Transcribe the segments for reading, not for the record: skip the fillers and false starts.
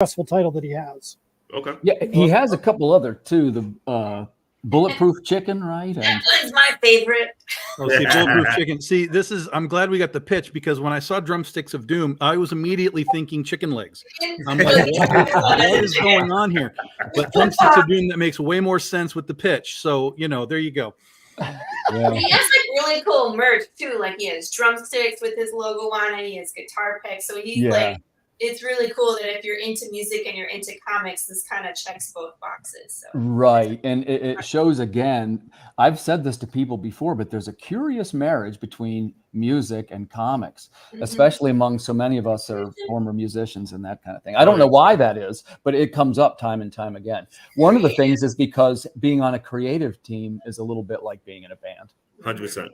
successful title that he has. Okay. Yeah, he has a couple other too. The Bulletproof Chicken, right? That one's my favorite. Oh, see, Bulletproof Chicken. See, I'm glad we got the pitch, because when I saw Drumsticks of Doom, I was immediately thinking chicken legs. I'm like, what is going on here? But Drumsticks of Doom, that makes way more sense with the pitch. So, there you go. Yeah. He has really cool merch too. Like he has drumsticks with his logo on it. He has guitar picks. So he's it's really cool that if you're into music and you're into comics, this kind of checks both boxes. So. Right. And it shows, again, I've said this to people before, but there's a curious marriage between music and comics, especially among so many of us are former musicians and that kind of thing. I don't know why that is, but it comes up time and time again. One of the things is because being on a creative team is a little bit like being in a band. 100%.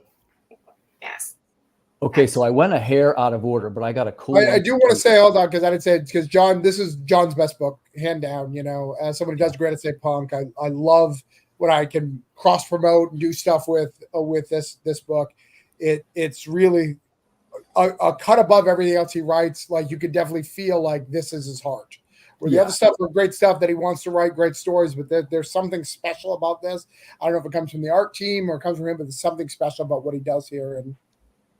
Yes. Okay, so I went a hair out of order, but I got a cool. I do want to say, hold on, because I didn't say it, because John, this is John's best book, hand down. As someone who does Granite State Punk, I love when I can cross promote and do stuff with this book. It's really a cut above everything else he writes. Like you could definitely feel like this is his heart. Where the other stuff are great stuff that he wants to write, great stories, but there's something special about this. I don't know if it comes from the art team or it comes from him, but there's something special about what he does here, and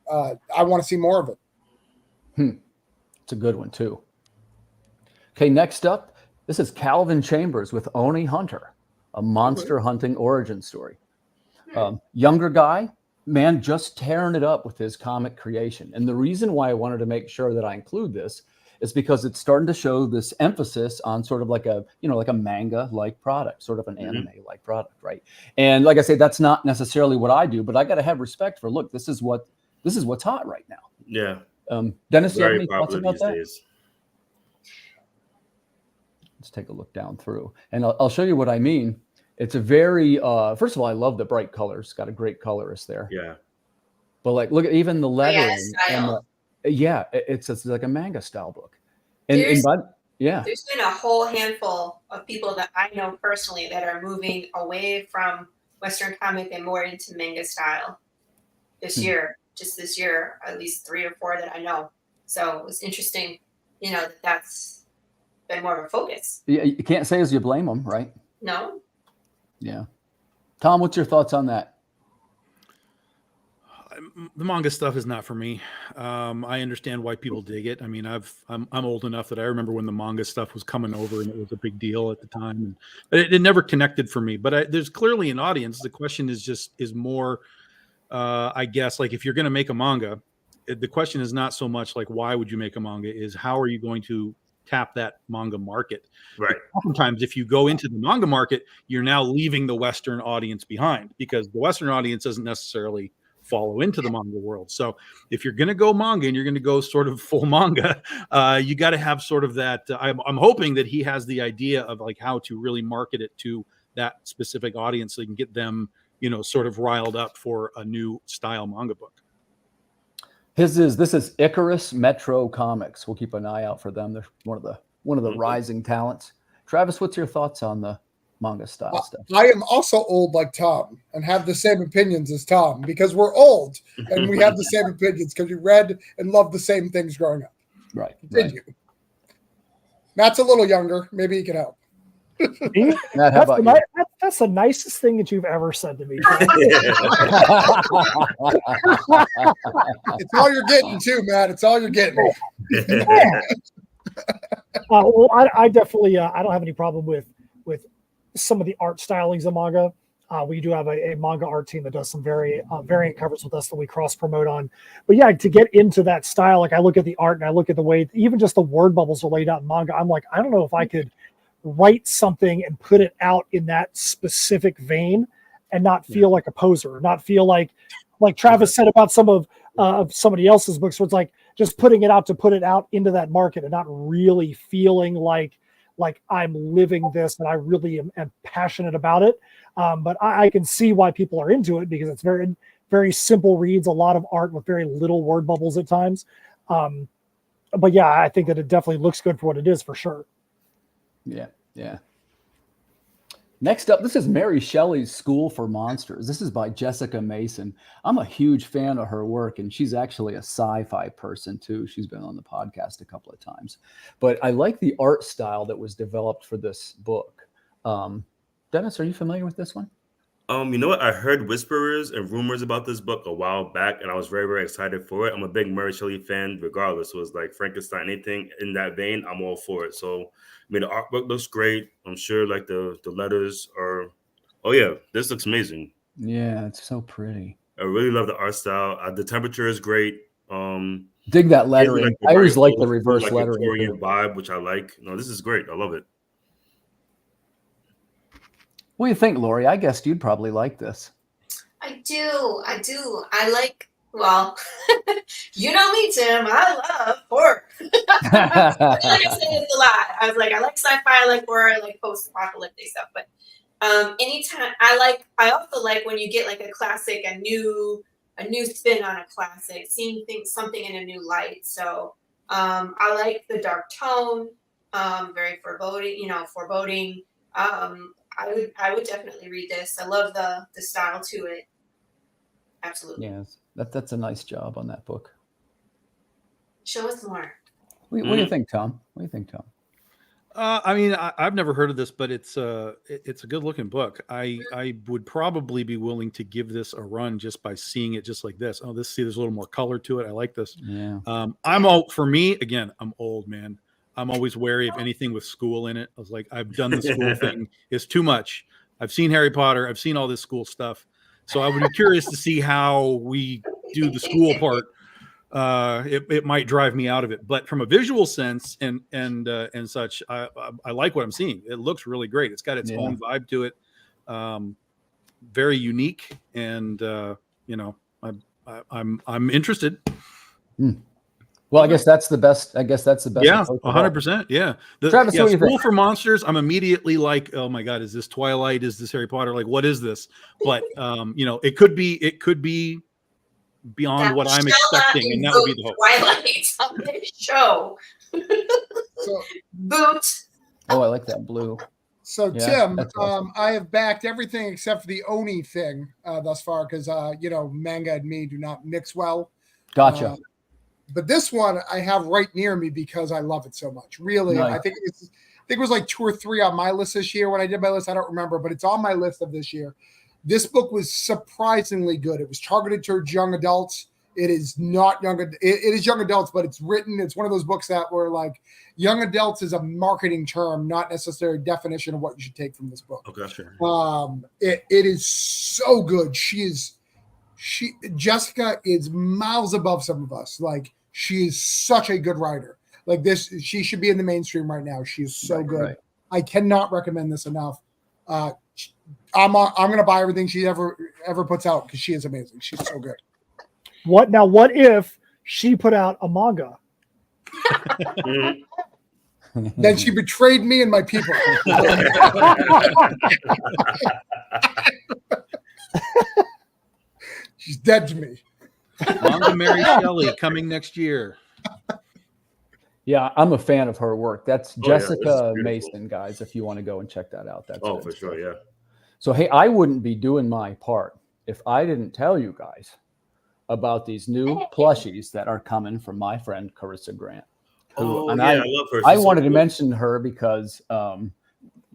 I want to see more of it. It's a good one too. Okay, next up, this is Calvin Chambers with Oni Hunter, a monster hunting origin story. Younger guy, man, just tearing it up with his comic creation. And the reason why I wanted to make sure that I include this is because it's starting to show this emphasis on sort of like a manga-like product, sort of an anime-like product, right? And like I say, that's not necessarily what I do, but I got to have respect for, look, this is what's hot right now. Yeah. Dennis, do you have any thoughts about that? Days. Let's take a look down through, and I'll show you what I mean. It's a very, first of all, I love the bright colors. Got a great colorist there. Yeah. But like, look at even the lettering. It's like a manga style book. There's been a whole handful of people that I know personally that are moving away from Western comic and more into manga style this year. Just this year, at least 3 or 4 that I know. So it was interesting, that's been more of a focus. Yeah, you can't say as you blame them, right? No. Yeah. Tom, what's your thoughts on that? The manga stuff is not for me. I understand why people dig it. I mean, I'm old enough that I remember when the manga stuff was coming over and it was a big deal at the time. But it never connected for me. But there's clearly an audience. The question is more, I guess, like if you're going to make a manga, the question is not so much like why would you make a manga, is how are you going to tap that manga market? Right. Sometimes if you go into the manga market, you're now leaving the Western audience behind, because the Western audience doesn't necessarily follow into the manga world. So if you're going to go manga and you're going to go sort of full manga, you got to have sort of that. I'm hoping that he has the idea of like how to really market it to that specific audience so you can get them, sort of riled up for a new style manga book. This is Icarus Metro Comics. We'll keep an eye out for them. They're one of the rising talents. Travis, what's your thoughts on the manga style stuff? I am also old like Tom and have the same opinions as Tom, because we're old and we have the same opinions because we read and loved the same things growing up. Right. Continue. Right. Matt's a little younger. Maybe he can help. Matt, how about you? That's the nicest thing that you've ever said to me. It's all you're getting too, Matt. It's all you're getting. Well, I definitely I don't have any problem with some of the art stylings of manga. We do have a manga art team that does some very variant covers with us that we cross promote on. But yeah, to get into that style, like I look at the art and I look at the way even just the word bubbles are laid out in manga. I'm like, I don't know if I could write something and put it out in that specific vein and not feel like a poser, not feel like Travis said about some of somebody else's books, where it's like just putting it out to put it out into that market and not really feeling like I'm living this and I really am passionate about it. But I can see why people are into it, because it's very, very simple reads, a lot of art with very little word bubbles at times. But yeah, I think that it definitely looks good for what it is, for sure. Yeah. Next up, this is Mary Shelley's School for Monsters. This is by Jessica Mason. I'm a huge fan of her work, and she's actually a sci-fi person too. She's been on the podcast a couple of times. But I like the art style that was developed for this book. Dennis, are you familiar with this one? You know what? I heard whispers and rumors about this book a while back, and I was very, very excited for it. I'm a big Mary Shelley fan, regardless. So it was like Frankenstein, anything in that vein, I'm all for it. So, I mean, the artwork looks great. I'm sure, like the letters are. Oh yeah, this looks amazing. Yeah, it's so pretty. I really love the art style. The temperature is great. Dig that lettering. Like I always like the old reverse school, lettering. Victorian vibe, which I like. No, this is great. I love it. What do you think, Lori? I guessed you'd probably like this. I do. I like, well, you know me, Tim. I love horror. I say this a lot. I was like, I like sci-fi, I like horror, I like post-apocalyptic stuff. But anytime I also like when you get like a classic, a new spin on a classic, seeing something in a new light. So I like the dark tone, very foreboding. I would definitely read this. I love the style to it. Absolutely. Yes, that's a nice job on that book. Show us more. What do you think, Tom? What do you think, Tom? I mean, I've never heard of this, but it's a good looking book. I would probably be willing to give this a run just by seeing it just like this. Oh, there's a little more color to it. I like this. Yeah. For me, again, I'm old, man. I'm always wary of anything with school in it. I was like, I've done the school thing. It's too much. I've seen Harry Potter. I've seen all this school stuff. So I would be curious to see how we do the school part. It might drive me out of it, but from a visual sense and such, I like what I'm seeing. It looks really great. It's got its own vibe to it. Very unique. And, I'm interested. Well, I guess that's the best. Yeah, 100%. Yeah. Travis, what do you School think? for Monsters. I'm immediately like, oh my God, is this Twilight? Is this Harry Potter? Like, what is this? But it could be beyond what I'm expecting, and that would be the hope. Twilight on this show. Boot. Oh, I like that blue. So Yeah, Tim, that's awesome. I have backed everything except for the Oni thing thus far because manga and me do not mix well. Gotcha. But this one I have right near me because I love it so much. Really, Nice. I think it was like 2 or 3 on my list this year when I did my list. I don't remember, but it's on my list of this year. This book was surprisingly good. It was targeted towards young adults. It is not young. It is young adults, but it's written. It's one of those books that were like young adults is a marketing term, not necessarily a definition of what you should take from this book. Okay, sure. It is so good. Jessica is miles above some of us. Like she is such a good writer. Like this, she should be in the mainstream right now. She is so good. Right. I cannot recommend this enough. I'm gonna buy everything she ever puts out because she is amazing. She's so good. What if she put out a manga? Then she betrayed me and my people. She's dead to me. Manga Mary Shelley coming next year. Yeah, I'm a fan of her work. That's Jessica yeah, Mason, guys. If you want to go and check that out, that's for good. sure, yeah. So hey, I wouldn't be doing my part if I didn't tell you guys about these new plushies that are coming from my friend Carissa Grant. I love her. I wanted to mention her because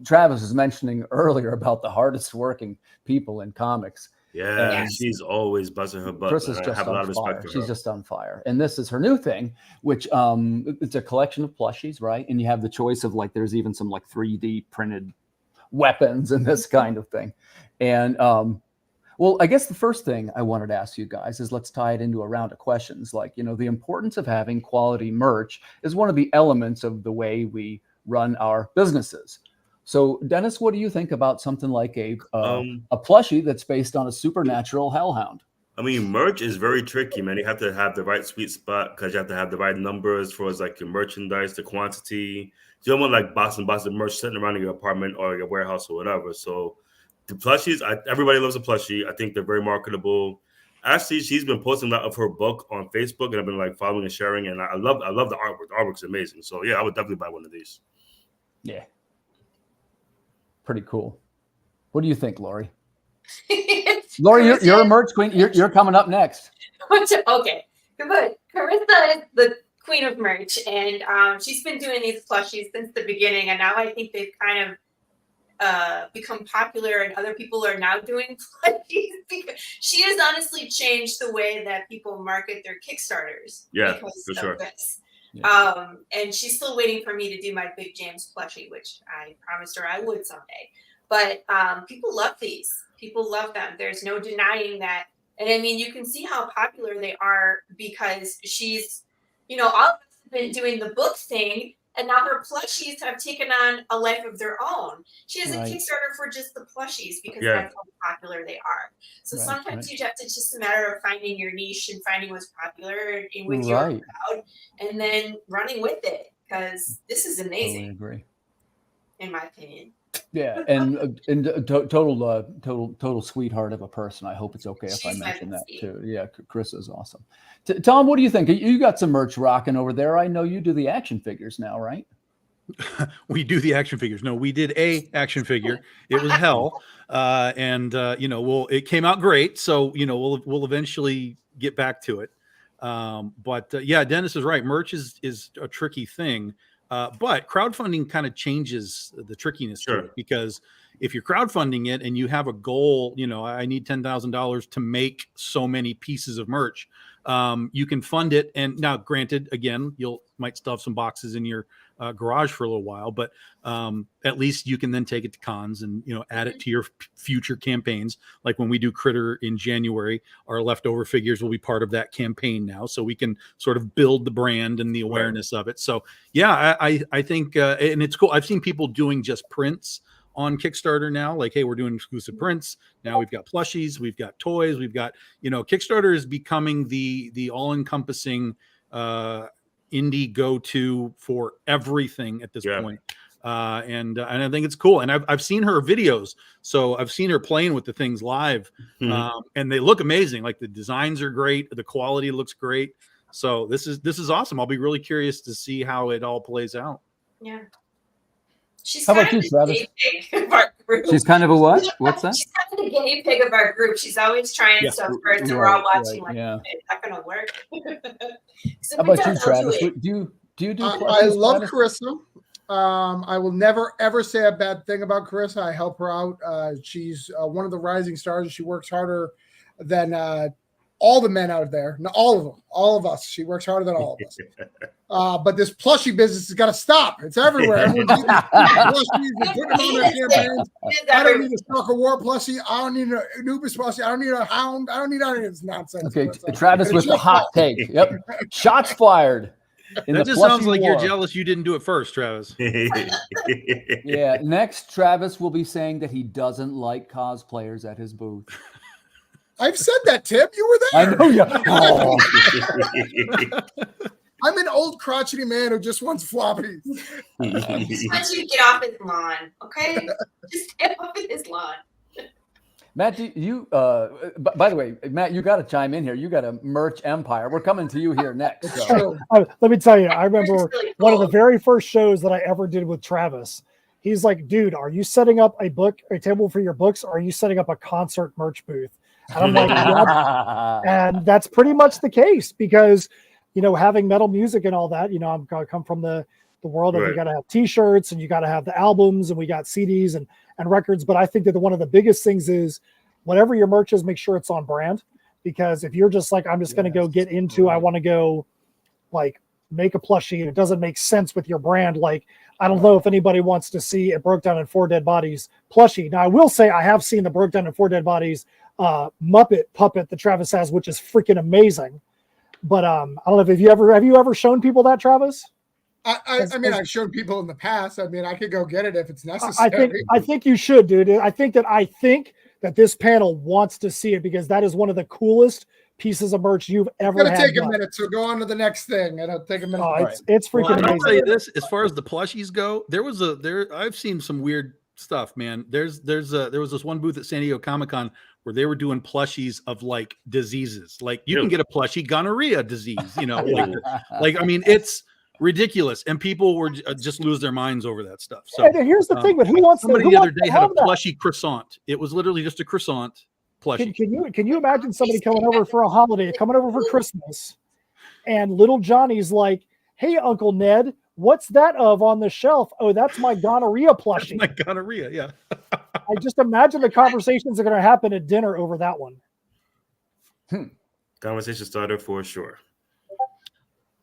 Travis was mentioning earlier about the hardest working people in comics. Yeah, she's always buzzing her butt. Chris is just on fire. She's just on fire. And this is her new thing, which it's a collection of plushies, right? And you have the choice of like, there's even some like 3D printed weapons and this kind of thing. And well, I guess the first thing I wanted to ask you guys is let's tie it into a round of questions. Like, the importance of having quality merch is one of the elements of the way we run our businesses. So, Dennis, what do you think about something like a plushie that's based on a supernatural hellhound? I mean, merch is very tricky, man. You have to have the right sweet spot because you have to have the right numbers for like your merchandise, the quantity. You don't want like box and merch sitting around in your apartment or your warehouse or whatever. So the plushies, everybody loves a plushie. I think they're very marketable. Actually, she's been posting a lot of her book on Facebook, and I've been like following and sharing. And I love the artwork. The artwork's amazing. So yeah, I would definitely buy one of these. Yeah. Pretty cool. What do you think, Lori? Lori, you're a merch queen. You're coming up next. Okay, good. Carissa is the queen of merch, and she's been doing these plushies since the beginning, and now I think they've kind of become popular, and other people are now doing plushies because she has honestly changed the way that people market their Kickstarters. Yeah, because for of sure. this. Yeah. And she's still waiting for me to do my Big James plushie, which I promised her I would someday. But people love these. People love them. There's no denying that. And I mean, you can see how popular they are because she's, all of us have been doing the book thing, and now her plushies have taken on a life of their own. She has a Kickstarter for just the plushies because that's how popular they are. So sometimes you have to, just a matter of finding your niche and finding what's popular with your crowd, and then running with it, because this is amazing. Totally agree. In my opinion. Yeah, and total sweetheart of a person. I hope it's okay if I mention that too. Yeah, Chris is awesome. Tom, what do you think? You got some merch rocking over there. I know you do the action figures now, right? We do the action figures. No, we did a action figure. It was hell, and it came out great. So we'll eventually get back to it. But Dennis is right. Merch is a tricky thing. But crowdfunding kind of changes the trickiness to it, because if you're crowdfunding it and you have a goal, I need $10,000 to make so many pieces of merch, you can fund it. And now, granted, again, might still have some boxes in your garage for a little while, but at least you can then take it to cons and add it to your future campaigns. Like when we do Critter in January, our leftover figures will be part of that campaign now, so we can sort of build the brand and the awareness of it. So I think and it's cool. I've seen people doing just prints on Kickstarter now, like, hey, we're doing exclusive prints. Now we've got plushies, we've got toys, we've got, Kickstarter is becoming the all-encompassing indie go-to for everything at this point. And I think it's cool. And I've seen her videos. So I've seen her playing with the things live, and they look amazing. Like, the designs are great. The quality looks great. So this is awesome. I'll be really curious to see how it all plays out. Yeah. She's How kind about of you, Travis? the guinea pig of our group. She's kind of a what? What's that? She's kind of the guinea pig of our group. She's always trying stuff first, and we're all watching it's not going to work. So how about you, Travis? Do you do I love Travis? Carissa. I will never, ever say a bad thing about Carissa. I help her out. She's one of the rising stars. She works harder than all the men out there. Not all of them. All of us. She works harder than all of us. But this plushie business has got to stop. It's everywhere. Everyone's using plushies and putting them on their campaigns. I don't need a Stalker War plushie. I don't need an Anubis plushie. I don't need a Hound. I don't need any of this nonsense. Okay, Travis with the hot take. Yep. Shots fired. That just sounds like you're jealous you didn't do it first, Travis. Yeah. Next, Travis will be saying that he doesn't like cosplayers at his booth. I've said that, Tim. You were there. I know you. Oh. I'm an old crotchety man who just wants floppies. Just wants you to get off his lawn, okay? Just get off of his lawn. Matt, by the way, Matt, you got to chime in here. You got a merch empire. We're coming to you here next. So. Let me tell you, I remember really one of the very first shows that I ever did with Travis. He's like, dude, are you setting up a table for your books, or are you setting up a concert merch booth? And I'm like, yep. And that's pretty much the case, because, having metal music and all that, I come from the world of you got to have T-shirts and you got to have the albums, and we got CDs and records. But I think that one of the biggest things is, whatever your merch is, make sure it's on brand. Because if you're just like, I'm just going to go get into, I want to go like make a plushie, and it doesn't make sense with your brand. Like, I don't know if anybody wants to see a Broke Down in 4 Dead Bodies plushie. Now, I will say I have seen the Broke Down in 4 Dead Bodies Muppet puppet that Travis has, which is freaking amazing. But I don't know if have you ever shown people that, Travis? I mean, I've shown people in the past. I mean, I could go get it if it's necessary. I think you should, dude. I think that this panel wants to see it, because that is one of the coolest pieces of merch you've ever had. It's gonna take a minute, so go on to the next thing, and it'll take a minute. Oh, it's freaking amazing. I'll tell you this: as far as the plushies go, I've seen some weird stuff, man. There was this one booth at San Diego Comic-Con where they were doing plushies of like diseases. Like, you can get a plushie gonorrhea disease, like I mean, it's ridiculous, and people were just lose their minds over that stuff. So and here's the thing, but who wants somebody who the other wants day to had a have that? plushy croissant. It was literally just a croissant plushie. Can you imagine somebody coming over for a holiday, coming over for Christmas, and little Johnny's like, "Hey, Uncle Ned, what's that of on the shelf? Oh, that's my gonorrhea plushie." My gonorrhea, yeah. I just imagine the conversations are going to happen at dinner over that one. Conversation starter for sure.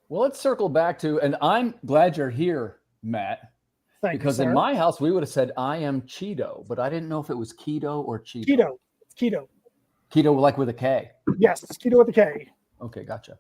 Well, let's circle back to, and I'm glad you're here, Matt, because in my house we would have said I am Cheeto, but I didn't know if it was keto or Cheeto. Keto, like with a K. Yes, it's keto with a K. Okay, gotcha.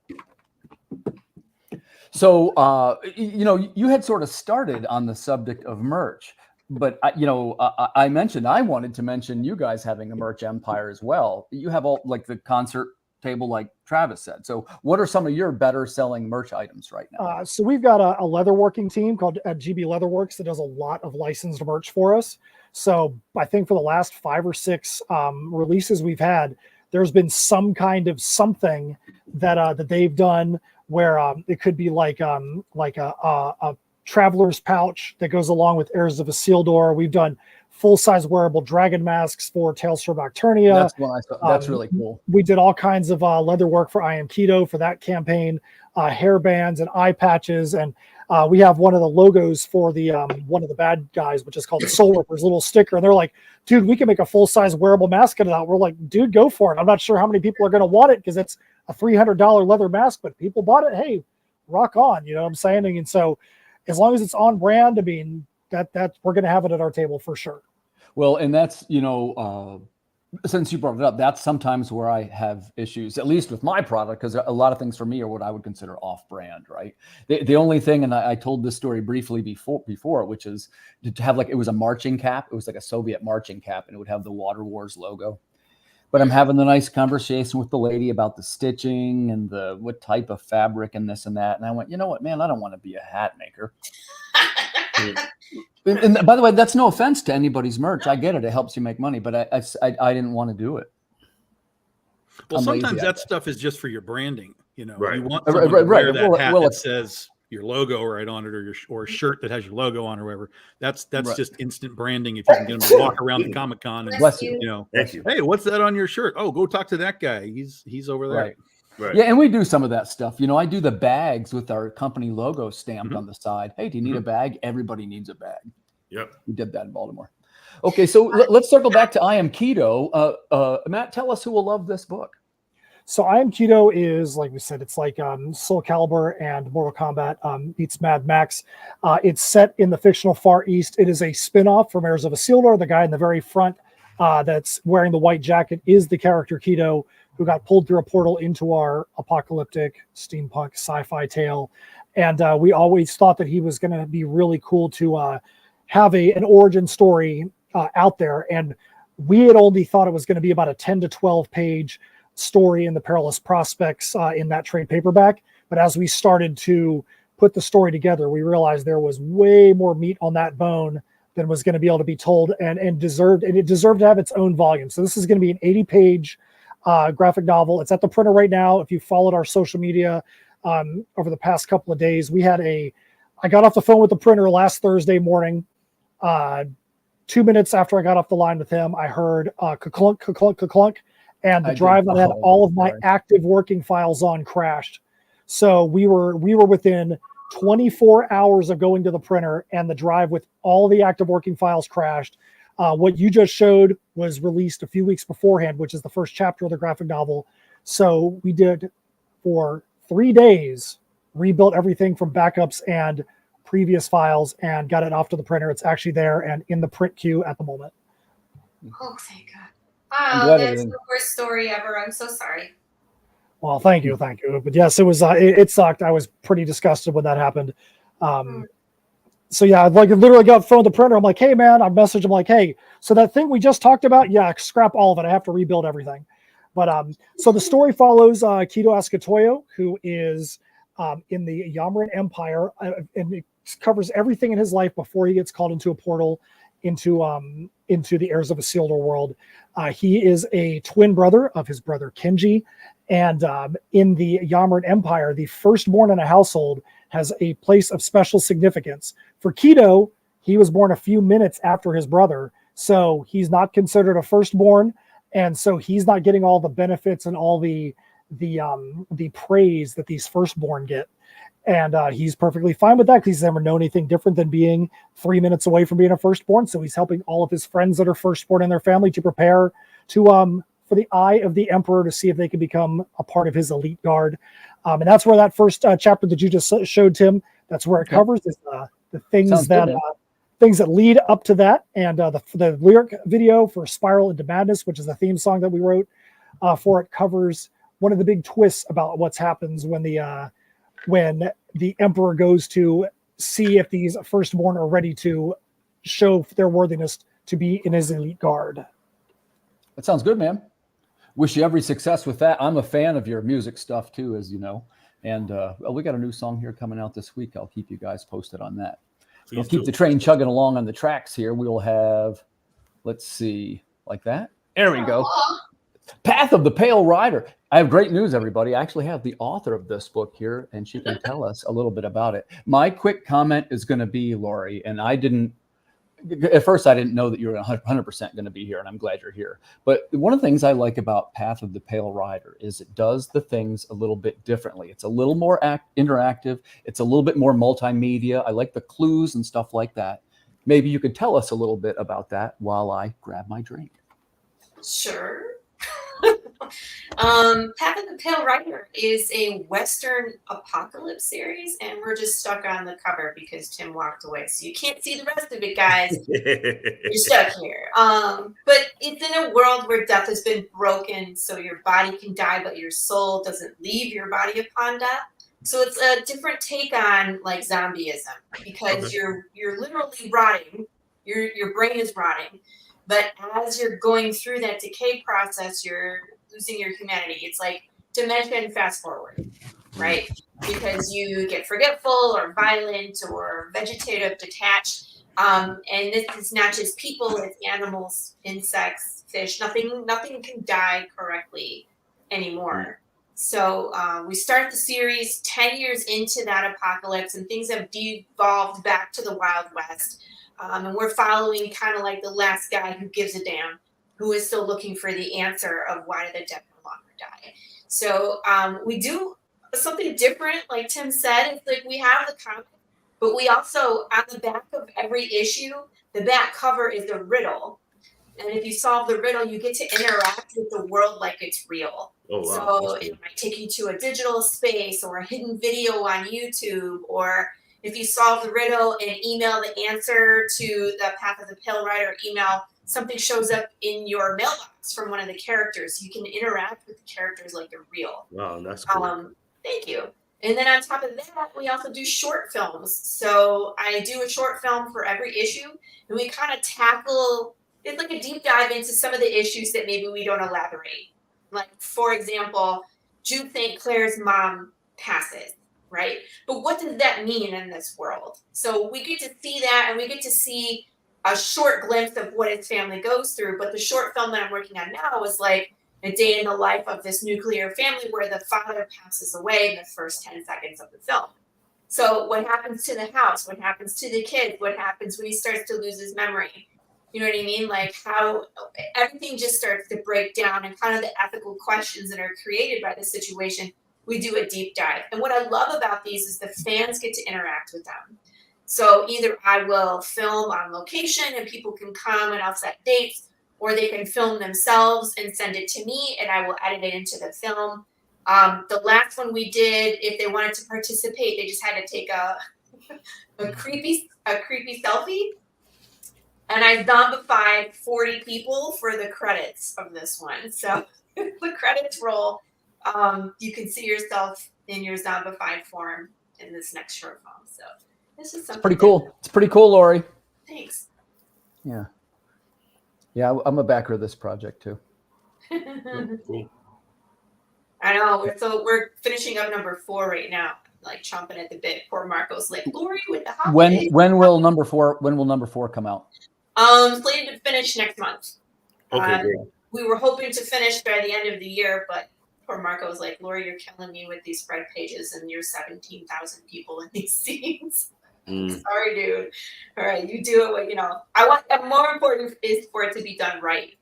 So, you had sort of started on the subject of merch, but I mentioned I wanted to mention you guys having a merch empire as well. You have all like the concert table, like Travis said. So what are some of your better selling merch items right now? So we've got a leatherworking team called GB Leatherworks that does a lot of licensed merch for us. So I think for the last 5 or 6 releases we've had, there's been some kind of something that they've done where it could be like a traveler's pouch that goes along with Heirs of Isildur. We've done full-size wearable dragon masks for Tales from Nocturnia. That's one I saw. That's really cool. We did all kinds of leather work for I Am Keto for that campaign, hair bands and eye patches, and we have one of the logos for the one of the bad guys, which is called the Soul Rippers, little sticker. And they're like, "Dude, we can make a full-size wearable mask out of that." We're like, "Dude, go for it." I'm not sure how many people are going to want it because it's a $300 leather mask, but people bought it. Hey, rock on, you know what I'm saying? And so, as long as it's on brand, I mean, that we're going to have it at our table for sure. Well, and that's, since you brought it up, that's sometimes where I have issues, at least with my product, because a lot of things for me are what I would consider off-brand, right? The only thing, and I told this story briefly before, which is to have it was a marching cap. It was like a Soviet marching cap, and it would have the Water Wars logo. But I'm having a nice conversation with the lady about the stitching and what type of fabric and this and that. And I went, you know what, man, I don't want to be a hat maker. And by the way, that's no offense to anybody's merch. I get it. It helps you make money, but I didn't want to do it. Well, sometimes that stuff is just for your branding. Right. You want someone to wear that hat that says your logo right on it, or a shirt that has your logo on, or whatever. That's just instant branding. If you can get them to walk around the Comic-Con and Bless you. Thank you. Hey, what's that on your shirt? Oh, go talk to that guy. He's over there. Right. Yeah, and we do some of that stuff. I do the bags with our company logo stamped on the side. Hey, do you need a bag? Everybody needs a bag. Yep. We did that in Baltimore. Okay, so let's circle back to I Am Keto. Matt, tell us who will love this book. So I Am Keto is, like we said, it's like Soul Calibur and Mortal Kombat meets Mad Max. It's set in the fictional Far East. It is a spin-off from Heirs of Isildur. The guy in the very front that's wearing the white jacket is the character Keto, who got pulled through a portal into our apocalyptic steampunk sci-fi tale. And we always thought that he was going to be really cool to have an origin story out there. And we had only thought it was going to be about a 10 to 12 page story in the Perilous Prospects in that trade paperback. But as we started to put the story together, we realized there was way more meat on that bone than was going to be able to be told, and it deserved to have its own volume. So this is going to be an 80-page graphic novel. It's at the printer right now. If you followed our social media over the past couple of days, I got off the phone with the printer last Thursday morning. 2 minutes after I got off the line with him, I heard ka-clunk, ka-clunk, ka-clunk, and the drive that had all of my active working files on crashed. So we were within 24 hours of going to the printer, and the drive with all the active working files crashed. What you just showed was released a few weeks beforehand, which is the first chapter of the graphic novel. So we did, for 3 days, rebuilt everything from backups and previous files and got it off to the printer. It's actually there and in the print queue at the moment. Oh, thank God. Oh, that's the worst story ever. I'm so sorry. Well, thank you. But yes, it was. It sucked. I was pretty disgusted when that happened. So yeah, I literally got phone the printer. I'm like, hey man, I messaged him like, hey, so that thing we just talked about, yeah, scrap all of it. I have to rebuild everything. But so the story follows Keto Ascatoyo, who is in the Yamaran Empire, and it covers everything in his life before he gets called into a portal into the Heirs of Isildur world. He is a twin brother of his brother Kenji, and in the Yamaran Empire, the firstborn in a household has a place of special significance. For Keto, he was born a few minutes after his brother, so he's not considered a firstborn, and so he's not getting all the benefits and all the praise that these firstborn get. And he's perfectly fine with that because he's never known anything different than being 3 minutes away from being a firstborn. So he's helping all of his friends that are firstborn in their family to prepare to for the eye of the emperor to see if they can become a part of his elite guard. And that's where that first chapter that you just showed, Tim, that's where it covers is the things things that lead up to that. And the lyric video for Spiral into Madness, which is the theme song that we wrote for it, covers one of the big twists about what happens when the emperor goes to see if these firstborn are ready to show their worthiness to be in his elite guard. That sounds good, man. Wish you every success with that. I'm a fan of your music stuff too, as you know. And we got a new song here coming out this week. I'll keep you guys posted on that. We'll keep the train chugging along on the tracks here. We'll have, let's see, like that. There we go. Path of the Pale Rider. I have great news, everybody. I actually have the author of this book here, and she can tell us a little bit about it. My quick comment is going to be, Lori, and at first I didn't know that you were 100% going to be here, and I'm glad you're here. But one of the things I like about Path of the Pale Rider is it does the things a little bit differently. It's a little more interactive. It's a little bit more multimedia. I like the clues and stuff like that. Maybe you could tell us a little bit about that while I grab my drink. Sure. Path of the Pale Rider is a Western apocalypse series, and we're just stuck on the cover because Tim walked away. So you can't see the rest of it, guys. You're stuck here. But it's in a world where death has been broken, so your body can die, but your soul doesn't leave your body upon death. So it's a different take on like zombieism because you're literally rotting. Your brain is rotting. But as you're going through that decay process, you're losing your humanity. It's like dementia and fast forward, right? Because you get forgetful or violent or vegetative, detached. And this is not just people, it's animals, insects, fish. Nothing can die correctly anymore. So we start the series 10 years into that apocalypse, and things have devolved back to the Wild West. And we're following kind of like the last guy who gives a damn, who is still looking for the answer of why did the dead no longer die. So we do something different, like Tim said. It's like we have the comic, but we also, on the back of every issue, the back cover is a riddle. And if you solve the riddle, you get to interact with the world like it's real. Oh, wow. So it might take you to a digital space or a hidden video on YouTube, or if you solve the riddle and email the answer to the Path of the Pale Rider email, something shows up in your mailbox from one of the characters. You can interact with the characters like they're real. Wow, that's cool. Thank you. And then on top of that, we also do short films. So I do a short film for every issue, and we kind of tackle, it's like a deep dive into some of the issues that maybe we don't elaborate. Like, for example, Jude St. Clair's mom passes. Right? But what does that mean in this world? So we get to see that, and we get to see a short glimpse of what his family goes through. But the short film that I'm working on now is like a day in the life of this nuclear family where the father passes away in the first 10 seconds of the film. So what happens to the house? What happens to the kids? What happens when he starts to lose his memory? You know what I mean? Like how everything just starts to break down, and kind of the ethical questions that are created by the situation. We do a deep dive. And what I love about these is the fans get to interact with them. So either I will film on location and people can come and I'll set dates, or they can film themselves and send it to me and I will edit it into the film. The last one we did, if they wanted to participate, they just had to take a creepy selfie. And I zombified 40 people for the credits of this one. So the credits roll. You can see yourself in your zombified form in this next short film. So this is something pretty cool. It's pretty cool, Lori. Thanks. Yeah. Yeah, I'm a backer of this project too. Cool. I know. So we're finishing up number 4 right now, like chomping at the bit. Poor Marco's like, Lori with the hot When will number 4 come out? Slated to finish next month. Okay, great. We were hoping to finish by the end of the year, but poor Marco was like, Laura, you're killing me with these spread pages and you're 17,000 people in these scenes. Sorry, dude. All right, you do it. I want. More important is for it to be done right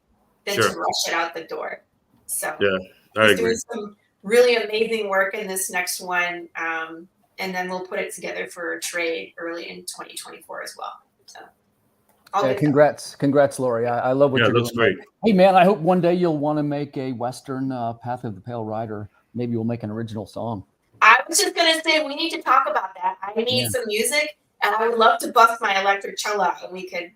than to rush it out the door. So yeah, I agree. Doing some really amazing work in this next one, and then we'll put it together for a trade early in 2024 as well. So, congrats, Lori. I love what you're doing. Looks great. Hey, man, I hope one day you'll want to make a Western Path of the Pale Rider. Maybe we'll make an original song. I was just going to say, we need to talk about that. I need some music, and I would love to bust my electric cello out, and we could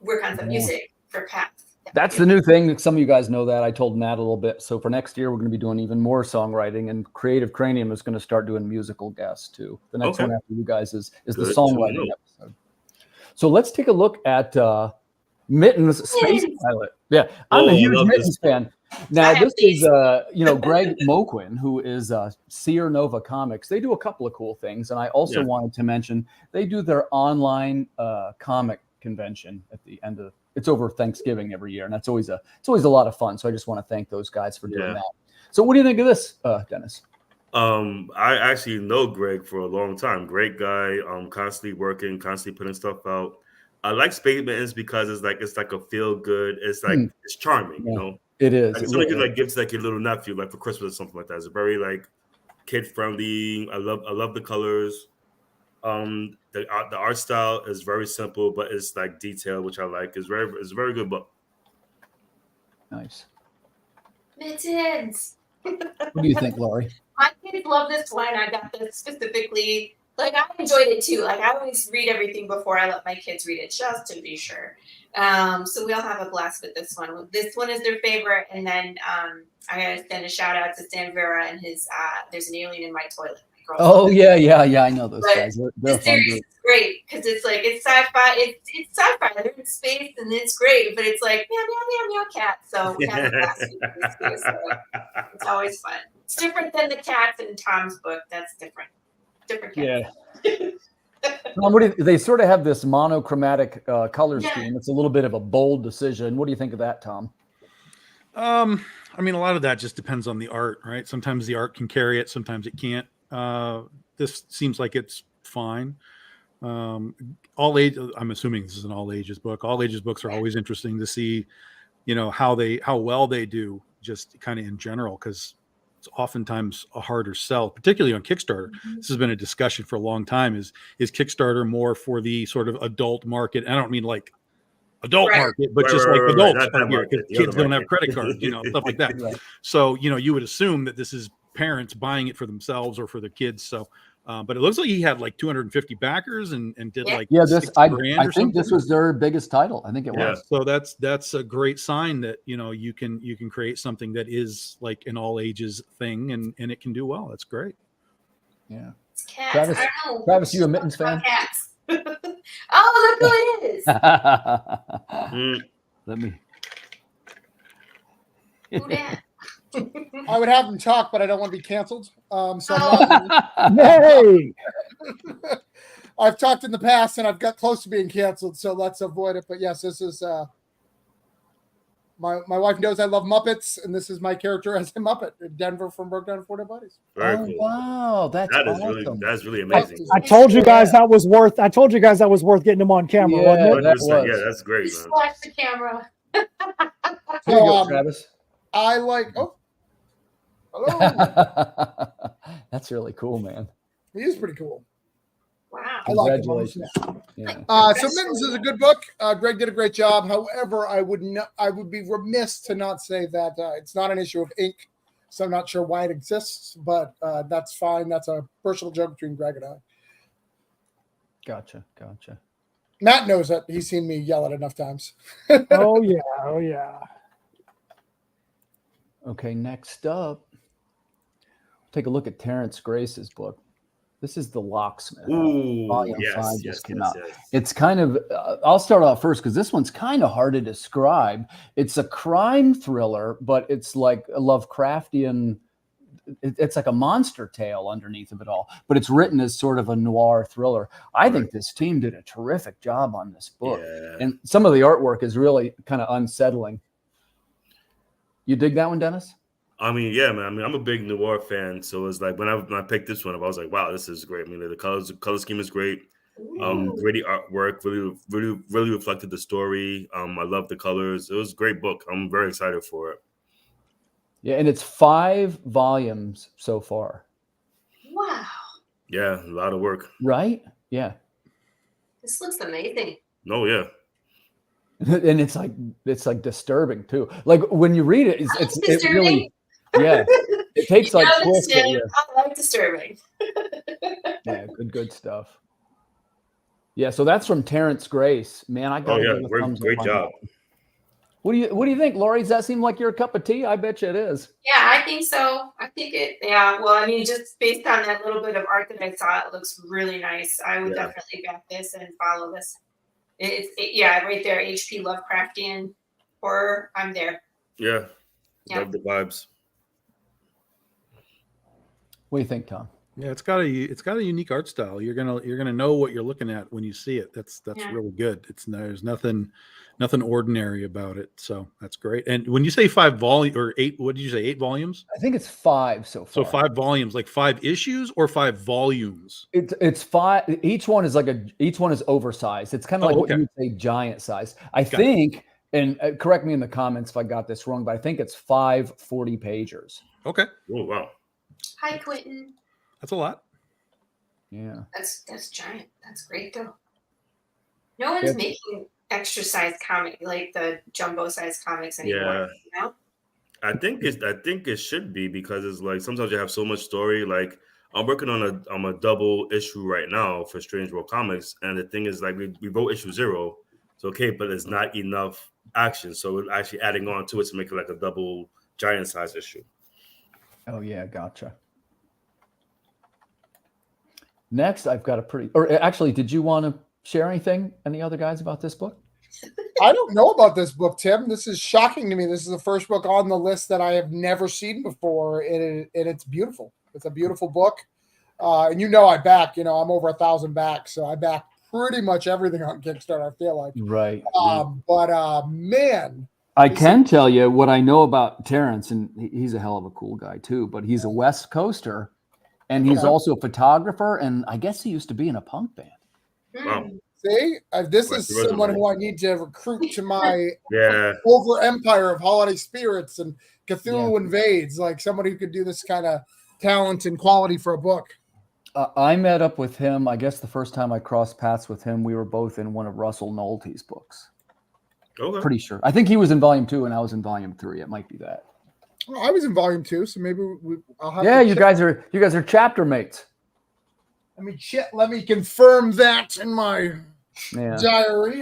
work on some music for Pat. That's the new thing. Some of you guys know that. I told Matt a little bit. So for next year, we're going to be doing even more songwriting, and Creative Cranium is going to start doing musical guests too. The next one after you guys is the songwriting episode. So let's take a look at Mittens Space Pilot. Yeah, I'm a huge Mittens fan. Now, this is, Greg Moquin, who is Seer Nova Comics. They do a couple of cool things. And I also wanted to mention they do their online comic convention at the end of it's over Thanksgiving every year. And it's always a lot of fun. So I just want to thank those guys for doing that. So what do you think of this, Dennis? I actually know Greg for a long time. Great guy, constantly working, constantly putting stuff out. I like Space Mittens because it's like a feel good. It's like it's charming, you know. It is. Like, something you like gives like your little nephew, like for Christmas or something like that. It's very like kid friendly. I love the colors. The art style is very simple, but it's like detailed, which I like. It's a very good book. Nice. Mittens. What do you think, Laurie? My kids love this one. I got this specifically. Like, I enjoyed it too. Like, I always read everything before I let my kids read it, just to be sure. So we all have a blast with this one. This one is their favorite. And then I gotta send a shout out to Stan Vera and his There's an Alien in My Toilet. Oh yeah, I know those guys. They're the series is great because it's like it's sci-fi. It's sci-fi. They're in space and it's great, but it's like meow meow meow meow cat. So we have a blast with this too. So it's always fun. It's different than the cats in Tom's book. That's different. Different cats. Yeah. They sort of have this monochromatic color scheme. It's a little bit of a bold decision. What do you think of that, Tom? I mean, a lot of that just depends on the art, right? Sometimes the art can carry it, sometimes it can't. This seems like it's fine. All age. I'm assuming this is an all ages book. All ages books are always interesting to see, how well they do, just kind of in general, because it's oftentimes a harder sell, particularly on Kickstarter. This has been a discussion for a long time. Is Kickstarter more for the sort of adult market? I don't mean like adult market, but just like adults here, because kids don't have credit cards, stuff like that. So, you would assume that this is parents buying it for themselves or for their kids. So, but it looks like he had like 250 backers and did like I think this was their biggest title. I think it was. So that's a great sign that you can create something that is like an all ages thing and it can do well. That's great. Yeah. Cats. Travis, you a Mittens fan? Cats. Oh, look who it is. Let me. Who that? I would have them talk, but I don't want to be canceled. Hey! I've talked in the past and I've got close to being canceled, so let's avoid it. But yes, this is my wife knows I love Muppets, and this is my character as a Muppet in Denver from Broke Down 4 Dead Bodies. Very cool. Wow, that's awesome. That's really amazing. I told you guys that was worth getting him on camera, wasn't it? Yeah, that's great, man. Flash the camera. So, Travis. I like. Oh, hello. That's really cool, man. He is pretty cool. Wow. I like him. Congratulations. Yeah. So Mittens is a good book. Greg did a great job. However, I would be remiss to not say that it's not an issue of ink, so I'm not sure why it exists, but that's fine. That's a personal joke between Greg and I. Gotcha. Matt knows that. He's seen me yell it enough times. Oh yeah. Okay, next up, take a look at Terrence Grace's book. This is The Locksmith. Volume 5 just came out. It's kind of, I'll start off first because this one's kind of hard to describe. It's a crime thriller, but it's like a Lovecraftian, it's like a monster tale underneath of it all, but it's written as sort of a noir thriller. I think this team did a terrific job on this book. Yeah. And some of the artwork is really kind of unsettling. You dig that one, Dennis? I mean, yeah, man. I mean, I'm a big noir fan, so it's like when I picked this one up, I was like, wow, this is great. I mean, the color scheme is great. Ooh. Gritty artwork really reflected the story. I love the colors. It was a great book. I'm very excited for it. Yeah, and it's 5 volumes so far. Wow. Yeah, a lot of work. Right? Yeah. This looks amazing. Oh yeah. And it's like disturbing too. Like when you read it, it really, yeah. It takes like twists at you. I like disturbing. Yeah, good stuff. Yeah, so that's from Terrence Grace. Man, I gotta give a thumbs great up. job. What do you think, Lori? Does that seem like your cup of tea? I bet you it is. Yeah, I think so. I think it. Yeah. Well, I mean, just based on that little bit of art that I saw, it looks really nice. I would definitely back this and follow this. Yeah, right there. HP Lovecraftian horror. I'm there. Yeah. Love the vibes. What do you think, Tom? Yeah, it's got a unique art style. You're gonna know what you're looking at when you see it. That's really good. There's nothing ordinary about it. So that's great. And when you say 5 volume or 8, what did you say? 8 volumes? I think it's 5 so far. So 5 volumes, like 5 issues or 5 volumes? It's 5. Each one is oversized. It's kind of like what you would say giant size. I think, and correct me in the comments if I got this wrong, but I think it's 5 40-pagers. Okay. Oh wow. Hi, Quentin. That's a lot. Yeah. That's giant. That's great though. No one's making extra size comic like the jumbo size comics anymore. You know? I think it should be because it's like sometimes you have so much story. Like I'm working on a double issue right now for Strange World Comics, and the thing is like we wrote issue 0, so okay, but it's not enough action, so we're actually adding on to it to make it like a double giant size issue. Oh yeah, gotcha. Next, I've got actually, did you want to share anything, any other guys, about this book? I don't know about this book, Tim. This is shocking to me. This is the first book on the list that I have never seen before, and it's beautiful. It's a beautiful book. And I back, I'm over 1,000 back, so I back pretty much everything on Kickstarter, I feel like. Right. But man. I can tell you what I know about Terrence, and he's a hell of a cool guy too, but he's a West Coaster. And he's also a photographer, and I guess he used to be in a punk band. Wow. See, this is someone who I need to recruit to my over empire of holiday spirits and Cthulhu Invades, like somebody who could do this kind of talent and quality for a book. I met up with him, I guess the first time I crossed paths with him, we were both in one of Russell Nolte's books. Okay. Pretty sure. I think he was in volume 2 and I was in volume 3. It might be that. Well, I was in volume 2, so maybe I'll have. Yeah, you guys are chapter mates. Let me confirm that in my diary.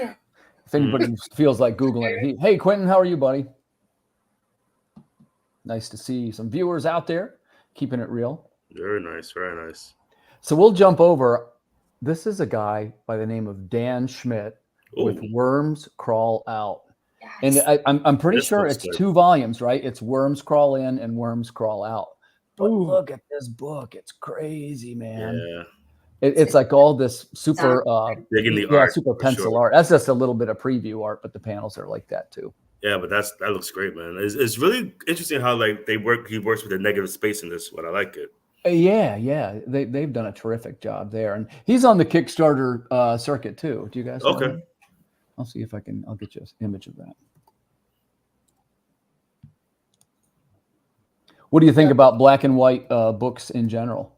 If anybody feels like Googling it, hey Quentin, how are you, buddy? Nice to see some viewers out there, keeping it real. Very nice, very nice. So we'll jump over. This is a guy by the name of Dan Schmidt with Worms Crawl Out. And I'm pretty sure it's 2 volumes, right? It's Worms Crawl In and Worms Crawl Out. But look at this book. It's crazy, man. Yeah. It's like all this super digging the art, super pencil art. That's just a little bit of preview art, but the panels are like that too. Yeah, but that looks great, man. It's really interesting how like he works with the negative space in this one. I like it. Yeah. They've done a terrific job there. And he's on the Kickstarter circuit too. Do you guys know him? I'll see if I'll get you an image of that. What do you think about black and white books in general?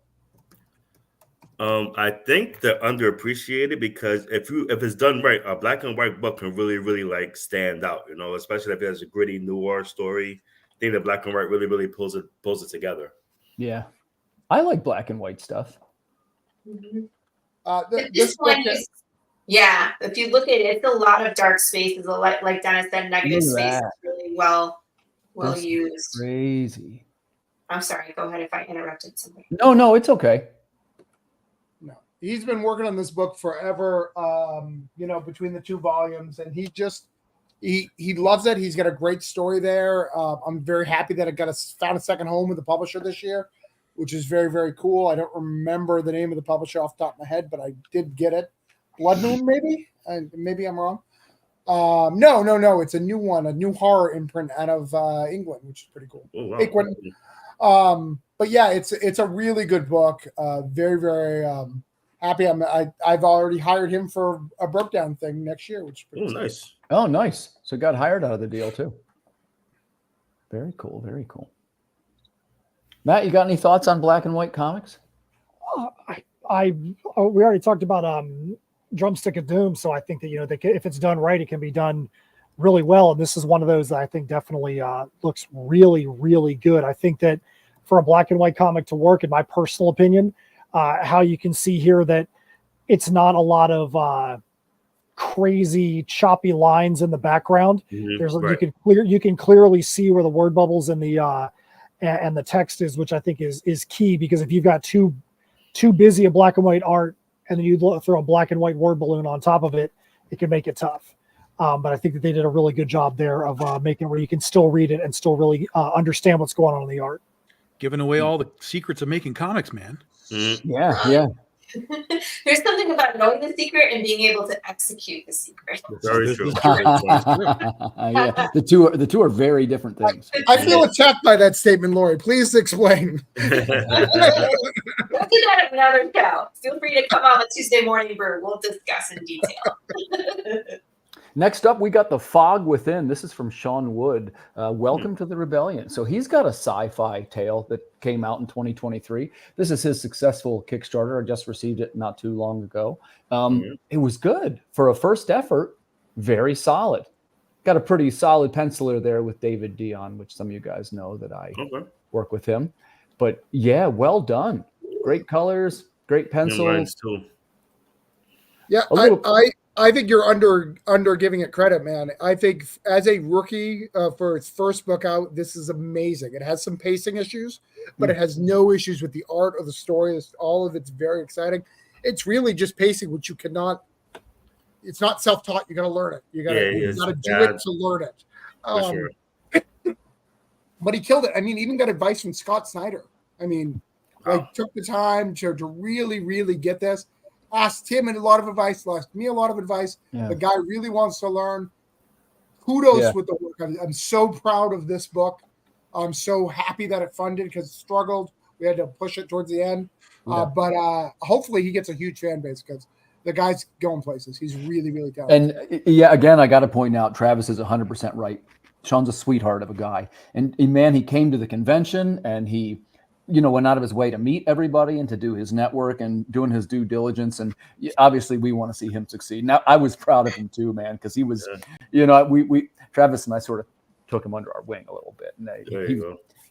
I think they're underappreciated because if it's done right, a black and white book can really, really like stand out, especially if it has a gritty noir story. I think the black and white really, really pulls it together. Yeah. I like black and white stuff. Mm-hmm. This one is, if you look at it, it's a lot of dark spaces. Like Dennis said, negative space is really well used. Crazy. I'm sorry. Go ahead if I interrupted somebody. No, it's okay. No, he's been working on this book forever. Between the 2 volumes, and he loves it. He's got a great story there. I'm very happy that it found a second home with the publisher this year, which is very, very cool. I don't remember the name of the publisher off the top of my head, but I did get it. Blood Moon, maybe? Maybe I'm wrong. No. It's a new one, a new horror imprint out of England, which is pretty cool. Oh, wow. England. But yeah, it's a really good book. Very, very happy. I've already hired him for a broke down thing next year, which is pretty exciting. Nice. Oh, nice. So got hired out of the deal too. Very cool. Very cool. Matt, you got any thoughts on black and white comics? We already talked about Drumstick of Doom, so I think that if it's done right, it can be done really well. And this is one of those that I think definitely looks really, really good. I think that for a black and white comic to work, in my personal opinion, how you can see here that it's not a lot of crazy choppy lines in the background. There's right. you can clearly see where the word bubbles and the text is, which I think is key, because if you've got too busy a black and white art and then you throw a black and white word balloon on top of it, it can make it tough. But I think that they did a really good job there of making it where you can still read it and still really understand what's going on in the art. Giving away all the secrets of making comics, man. Yeah. There's something about knowing the secret and being able to execute the secret. Very true. Yeah, the two are very different things. I feel attacked by that statement, Lori. Please explain. We'll do that at another show. Feel free to come on a Tuesday morning, Bird. We'll discuss in detail. Next up, we got The Fog Within. This is from Sean Wood. Welcome to the Rebellion. So he's got a sci-fi tale that came out in 2023. This is his successful Kickstarter. I just received it not too long ago. It was good. For a first effort, very solid. Got a pretty solid penciler there with David Dion, which some of you guys know that I work with him. But yeah, well done. Great colors, great pencils. Yeah, I think you're under giving it credit, man. I think as a rookie for its first book out, this is amazing. It has some pacing issues, but it has no issues with the art or the story. All of it's very exciting. It's really just pacing, which you cannot. It's not self-taught. You got to learn it. You got to do it to learn it. But he killed it. I mean, even got advice from Scott Snyder. I mean, took the time to really, really get this. Asked him a lot of advice, asked me a lot of advice. Yeah. The guy really wants to learn. Kudos with the work. I'm so proud of this book. I'm so happy that it funded because it struggled. We had to push it towards the end. But hopefully he gets a huge fan base because the guy's going places. He's really, really talented. And yeah, again, I got to point out, Travis is 100% right. Sean's a sweetheart of a guy. And man, he came to the convention and he went out of his way to meet everybody and to do his network and doing his due diligence. And obviously we want to see him succeed. Now I was proud of him too, man, because he was, we Travis and I sort of took him under our wing a little bit. And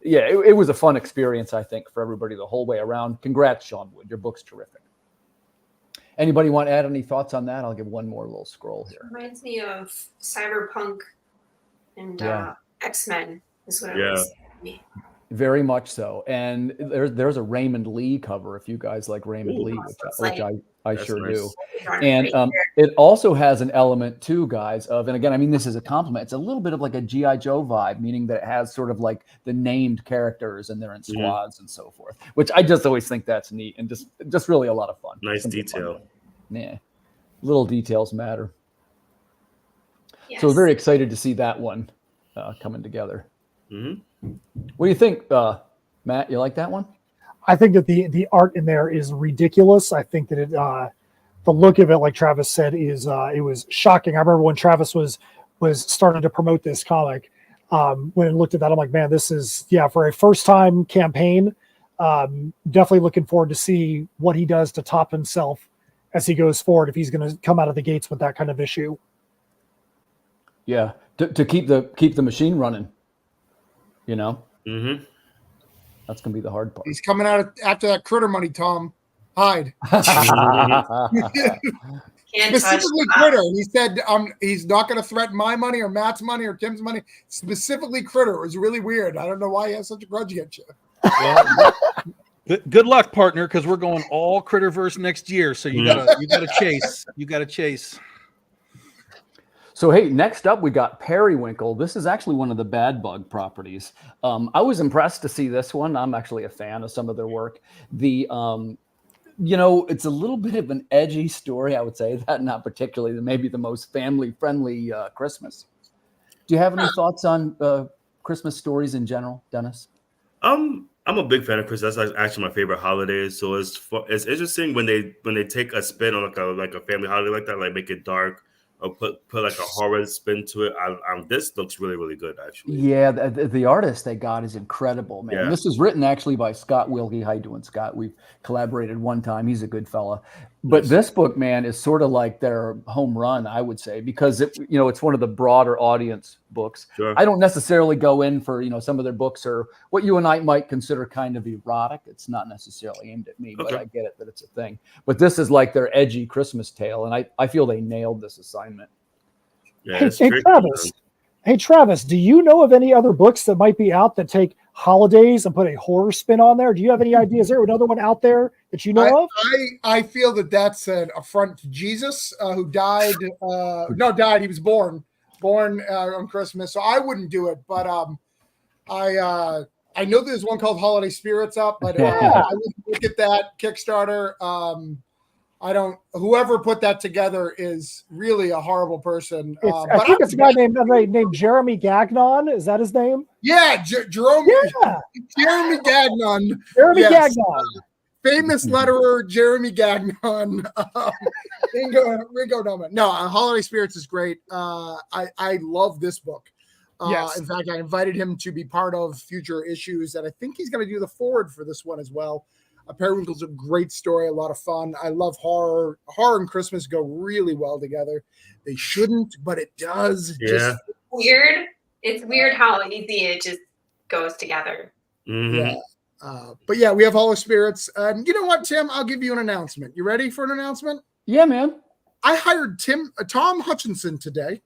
it was a fun experience, I think, for everybody the whole way around. Congrats, Sean Wood. Your book's terrific. Anybody want to add any thoughts on that? I'll give one more little scroll here. Reminds me of Cyberpunk and X-Men is what it was. Very much so. And there's a Raymond Lee cover if you guys like Raymond Lee, which I sure do. And it also has an element too, guys, of, and again, I mean, this is a compliment. It's a little bit of like a G.I. Joe vibe, meaning that it has sort of like the named characters and they're in squads and so forth, which I just always think that's neat and just really a lot of fun. Nice detail. Yeah. Little details matter. Yes. So we're very excited to see that one coming together. What do you think, Matt? You like that one? I think that the art in there is ridiculous. I think that the look of it, like Travis said, is it was shocking. I remember when Travis was starting to promote this comic. When I looked at that, I'm like, man, this is for a first time campaign. Definitely looking forward to see what he does to top himself as he goes forward. If he's going to come out of the gates with that kind of issue. Yeah, to keep the machine running. That's gonna be the hard part. He's coming out after that critter money, Tom. Hide. Specifically critter. He said he's not going to threaten my money or Matt's money or Tim's money. Specifically critter. It was really weird. I don't know why he has such a grudge against you. Well, good luck, partner, because we're going all Critterverse next year. So you gotta chase. You gotta chase. So, hey, next up, we got Periwinkle. This is actually one of the Bad Bug properties. I was impressed to see this one. I'm actually a fan of some of their work. it's a little bit of an edgy story, I would say. That not particularly maybe the most family-friendly Christmas. Do you have any thoughts on Christmas stories in general, Dennis? I'm a big fan of Christmas. That's actually my favorite holiday. So it's interesting when they take a spin on like a family holiday like that, like make it dark or put like a horror spin to it. This looks really, really good, actually. Yeah, the artist they got is incredible, man. Yeah. This is written actually by Scott Wilkie. How you doing, Scott? We've collaborated one time. He's a good fella. But Nice. this book, man, is sort of like their home run, I would say, because it's one of the broader audience books. Sure. I don't necessarily go in for, some of their books are what you and I might consider kind of erotic. It's not necessarily aimed at me, but I get it that it's a thing. But this is like their edgy Christmas tale, and I feel they nailed this assignment. Yeah, Hey, Travis, do you know of any other books that might be out that take holidays and put a horror spin on there? Do you have any ideas? Is there another one out there that you know of? I feel that's an affront to Jesus, who died. Died. He was born on Christmas, so I wouldn't do it. But I know there's one called Holiday Spirits up, but I wouldn't look at that Kickstarter. Whoever put that together is really a horrible person. I think it's a guy named Jeremy Gagnon. Is that his name? Yeah, Jeremy Gagnon. Gagnon. Famous letterer Jeremy Gagnon. Ringo Noma. No, Holiday Spirits is great. I love this book. Yes. In fact, I invited him to be part of future issues, and I think he's going to do the forward for this one as well. Periwinkle's a great story, a lot of fun. I love horror. Horror and Christmas go really well together. They shouldn't, but it does. Yeah. Weird. It's weird how easy it just goes together. Mm-hmm. Yeah. But yeah, we have Holiday Spirits. And you know what, Tim? I'll give you an announcement. You ready for an announcement? Yeah, man. I hired Tom Hutchinson today.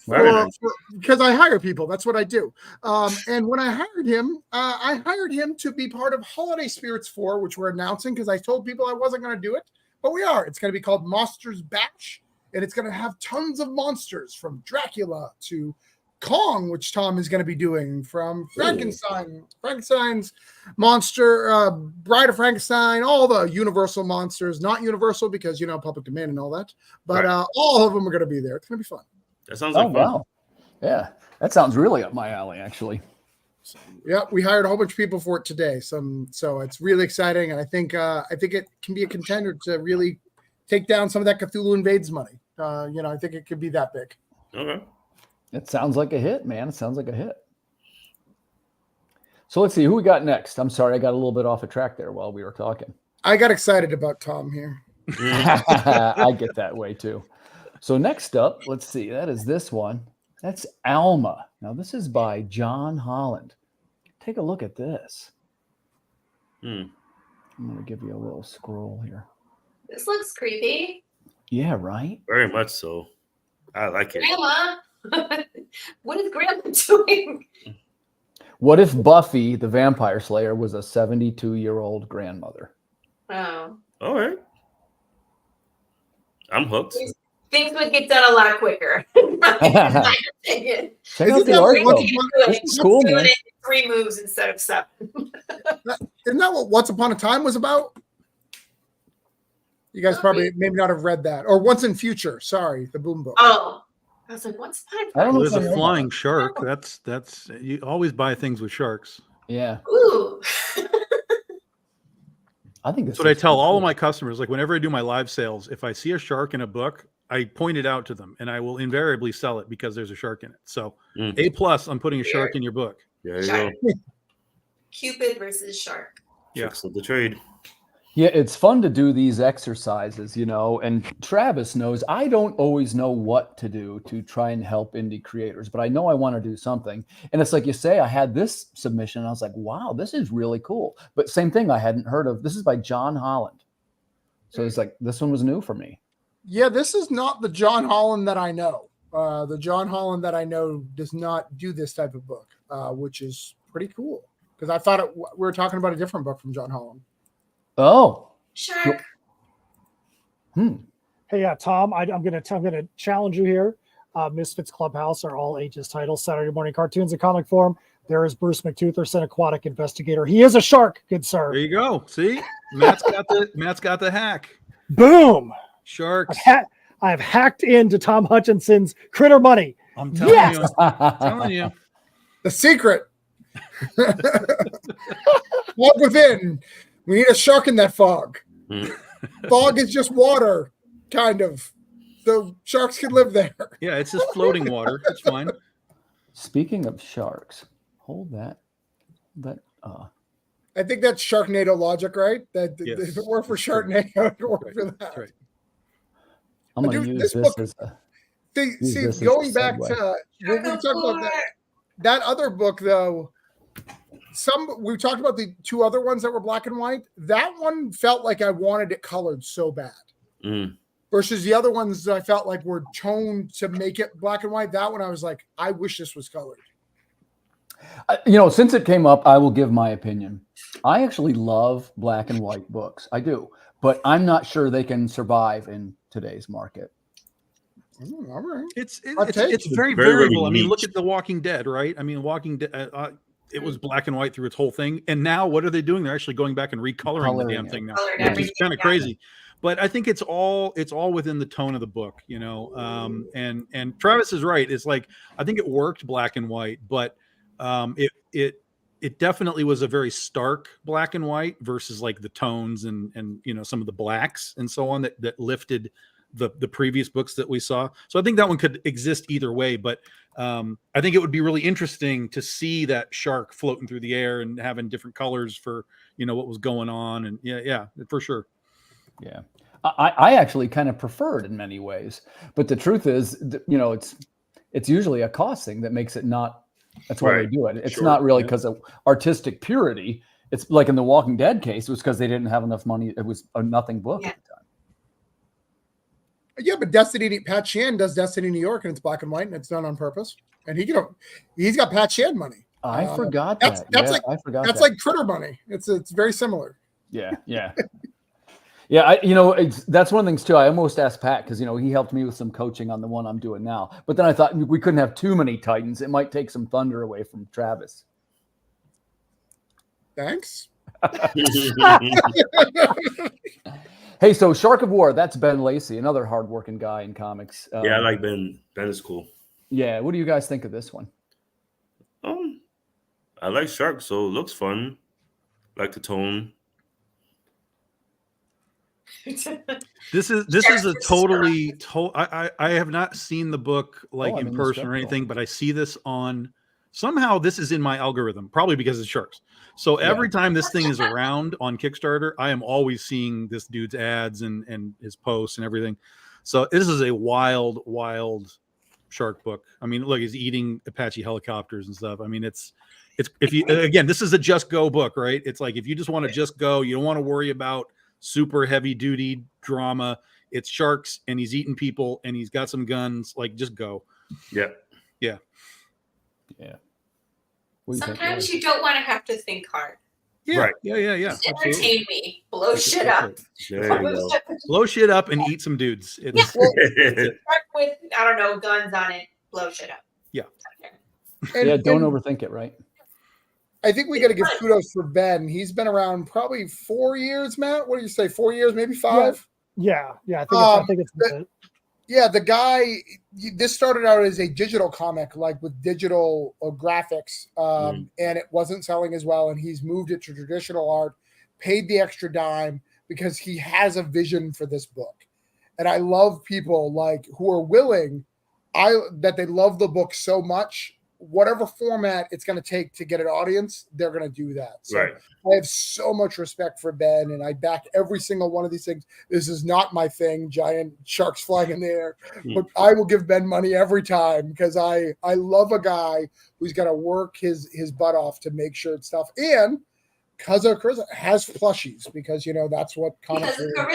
Because I hire people. That's what I do. And when I hired him to be part of Holiday Spirits 4, which we're announcing because I told people I wasn't going to do it, but we are. It's going to be called Monsters Batch, and it's going to have tons of monsters from Dracula to Kong, which Tom is going to be doing, from Frankenstein's monster, Bride of Frankenstein, all the Universal monsters, not Universal because, public domain and all that, but all of them are going to be there. It's going to be fun. That sounds like fun. Wow. Yeah, that sounds really up my alley, actually. Yeah, we hired a whole bunch of people for it today. So it's really exciting, and I think it can be a contender to really take down some of that Cthulhu Invades money. I think it could be that big. Okay. It sounds like a hit, man. It sounds like a hit. So let's see who we got next. I'm sorry, I got a little bit off a track there while we were talking. I got excited about Tom here. I get that way too. So next up, let's see. That is this one. That's Alma. Now this is by John Holland. Take a look at this. I'm going to give you a little scroll here. This looks creepy. Yeah, right? Very much so. I like it. Grandma. What is Grandma doing? What if Buffy, the vampire slayer, was a 72-year-old grandmother? Oh. All right. I'm hooked. Things would get done a lot quicker. Check out the art, though. It's cool, man. 3 moves instead of 7. Isn't that what Once Upon a Time was about? You guys probably maybe not have read that. Or Once in Future. Sorry, the Boom book. Oh. I was like, Once Upon a Time. I don't know. There's a flying shark. That's you always buy things with sharks. Yeah. Ooh. I think that's what I tell all of my customers. Like whenever I do my live sales, if I see a shark in a book, I point it out to them, and I will invariably sell it because there's a shark in it. So A+, I'm putting a shark in your book. There you go. Cupid versus shark. Tricks of the trade. Yeah, it's fun to do these exercises, and Travis knows I don't always know what to do to try and help indie creators, but I know I want to do something. And it's like you say, I had this submission, and I was like, wow, this is really cool. But same thing, I hadn't heard of. This is by John Holland. So it's like, this one was new for me. Yeah, this is not the John Holland that I know. The John Holland that I know does not do this type of book, which is pretty cool. Because I thought we were talking about a different book from John Holland. Oh, shark. Hey, yeah, Tom, I'm gonna challenge you here. Misfits Clubhouse are all ages titles, Saturday morning cartoons in comic form. There is Bruce McTutherson, aquatic investigator. He is a shark, good sir. There you go. See, Matt's got the hack. Boom. Sharks. I have hacked into Tom Hutchinson's Critter Money. I'm telling Yes! you. I'm telling you. The secret. Fog within. We need a shark in that fog. Fog is just water, kind of. So sharks can live there. Yeah, it's just floating water. It's fine. Speaking of sharks, hold that. I think that's Sharknado logic, right? That Yes. if it were for Sharknado, it would work for that. That's right. I'm going to Dude, use this this book- as a. See, Use this as a going back segue. to when we talked about that other book, though, we talked about the two other ones that were black and white. That one felt like I wanted it colored so bad. Versus the other ones I felt like were toned to make it black and white. That one I was like, I wish this was colored. Since it came up, I will give my opinion. I actually love black and white books. I do, but I'm not sure they can survive in today's market. All right. It's It's very very variable. I mean, niche. look at The Walking Dead, right? I mean, Walking Dead. It was black and white through its whole thing, and now what are they doing? They're actually going back and recoloring the damn thing now, Colored which is everything, kind of yeah. crazy. But I think it's all within the tone of the book, And Travis is right. It's like I think it worked black and white, but it definitely was a very stark black and white versus like the tones and some of the blacks and so on that lifted the previous books that we saw. So I think that one could exist either way, but I think it would be really interesting to see that shark floating through the air and having different colors for what was going on. And yeah, for sure. Yeah, I actually kind of prefer it in many ways, but the truth is, it's usually a cost thing that makes it not. That's why they do it. It's not really because of artistic purity. It's like in the Walking Dead case, it was because they didn't have enough money. It was a nothing book at the time. Yeah, but Pat Shan does Destiny New York, and it's black and white, and it's done on purpose. And he's got Pat Shan money. I forgot that's that. like, I forgot that's that. like Critter money. It's very similar. Yeah. Yeah, that's one of the things too. I almost asked Pat because he helped me with some coaching on the one I'm doing now. But then I thought we couldn't have too many Titans. It might take some thunder away from Travis. Thanks. Hey, so Shark of War, that's Ben Lacey, another hardworking guy in comics. Yeah, I like Ben. Ben is cool. Yeah, what do you guys think of this one? I like sharks, so it looks fun. Like the tone. This is a totally I have not seen the book in person or anything, but I see this on somehow this is in my algorithm, probably because it's sharks. So every time this thing is around on Kickstarter, I am always seeing this dude's ads and his posts and everything. So this is a wild shark book. I mean, look, he's eating Apache helicopters and stuff. I mean, it's if you again, this is a just go book, right? It's like if you just want to just go, you don't want to worry about super heavy duty drama. It's sharks and he's eating people and he's got some guns. Like, just go. Yeah. Sometimes you don't want to have to think hard. Yeah. Right. Yeah. Just entertain me. Blow shit up. There you go. Blow shit up and eat some dudes. It's, Start with, I don't know, guns on it. Blow shit up. Yeah. Don't overthink it, right? I think we got to give kudos for Ben. He's been around probably 4 years, Matt. What do you say? 4 years, maybe 5? Yeah. I think it's yeah, the guy, this started out as a digital comic, like with digital graphics, and it wasn't selling as well. And he's moved it to traditional art, paid the extra dime because he has a vision for this book. And I love people who are willing, that they love the book so much, whatever format it's going to take to get an audience, they're going to do that. So Right. I have so much respect for Ben, and I back every single one of these things. This is not my thing, giant sharks flying in the air, but I will give Ben money every time because I love a guy who's going to work his butt off to make sure it's stuff. And Carissa has plushies because, that's what comics Because are.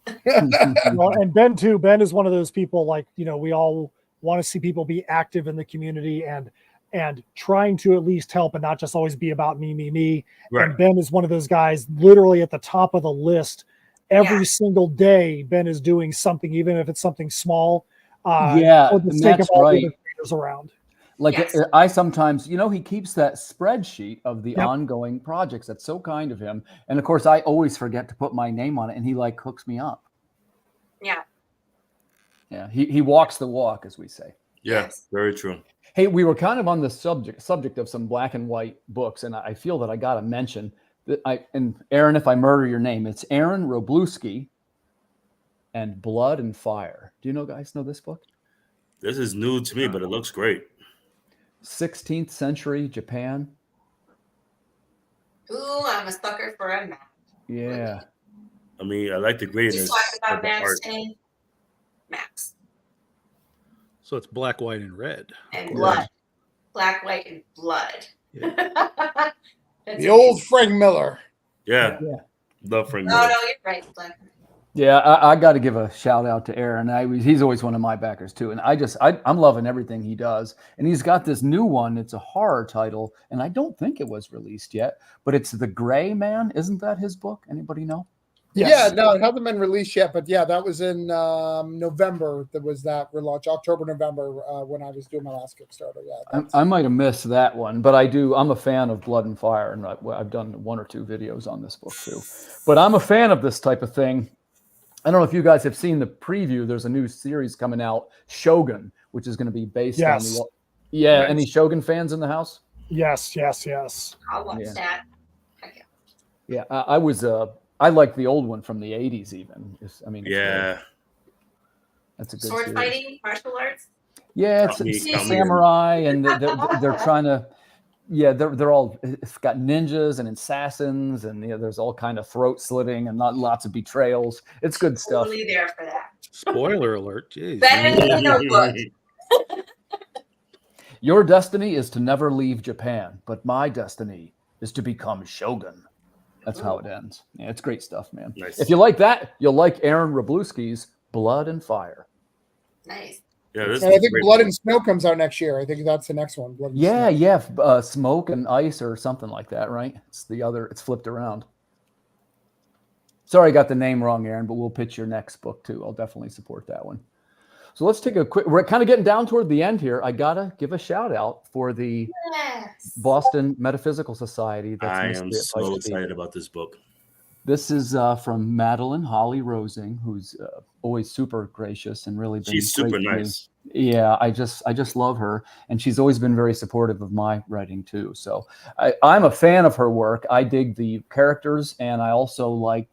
of Carissa. well, and Ben too. Ben is one of those people we all want to see people be active in the community and trying to at least help and not just always be about me. Right. And Ben is one of those guys literally at the top of the list. Every single day, Ben is doing something, even if it's something small. For the and sake that's of all the right. other creators around. Like Yes. I sometimes, he keeps that spreadsheet of the Yep. ongoing projects. That's so kind of him. And of course, I always forget to put my name on it, and he like hooks me up. Yeah. Yeah, he walks the walk, as we say. Yeah, Yes. very true. Hey, we were kind of on the subject of some black and white books, and I feel that I got to mention that and Aaron, if I murder your name, it's Aaron Robluski and Blood and Fire. Do you guys know this book? This is new to me, but it looks great. 16th century Japan. Ooh, I'm a sucker for a map. Yeah. I mean, I like the greatness Just talk of about the art. maps and maps So it's black, white, and red. and blood. Black, white, and blood. Yeah. The old Frank Miller. Yeah, Yeah. love Frank No, Miller. no, you're right. Black. Yeah, I got to give a shout out to Aaron. He's always one of my backers too, and I'm loving everything he does. And he's got this new one. It's a horror title, and I don't think it was released yet. But it's The Gray Man. Isn't that his book? Anybody know? Yes. Yeah, no, it hasn't been released yet, but yeah, that was in November. That was that relaunch, October, November, when I was doing my last Kickstarter. Yeah, I might have missed that one, but I'm a fan of Blood and Fire, and I've done 1 or 2 videos on this book too. But I'm a fan of this type of thing. I don't know if you guys have seen the preview. There's a new series coming out, Shogun, which is going to be based on Yes. the. Yeah, Nice. any Shogun fans in the house? Yes. I'll watch Yeah. that. Okay. Yeah, I like the old one from the 80s even. It's great. Yeah, That's a good Sword series. fighting, martial arts. Yeah, it's samurai, and they're trying to. Yeah, they're all. It's got ninjas and assassins, and there's all kind of throat slitting and lots of betrayals. It's good stuff. Totally there for that. Spoiler alert. Jeez. Better than the Notebook. Your destiny is to never leave Japan, but my destiny is to become shogun. That's how it ends. Yeah, it's great stuff, man. Nice. If you like that, you'll like Aaron Robluski's Blood and Fire. Nice. Yeah, this And I is think great. Blood and Snow comes out next year. I think that's the next one. Blood and Yeah, Snow. Smoke and Ice or something like that, right? It's flipped around. Sorry, I got the name wrong, Aaron, but we'll pitch your next book too. I'll definitely support that one. So let's take a quick, we're kind of getting down toward the end here. I gotta give a shout out for the Yes. Boston Metaphysical Society. I Mystery am at so Pike Peak. excited about this book. This is from Madeline Holly Rosing, who's always super gracious and really been She's super great to me. nice. Yeah, I just love her, and she's always been very supportive of my writing too. So I'm a fan of her work. I dig the characters, and I also like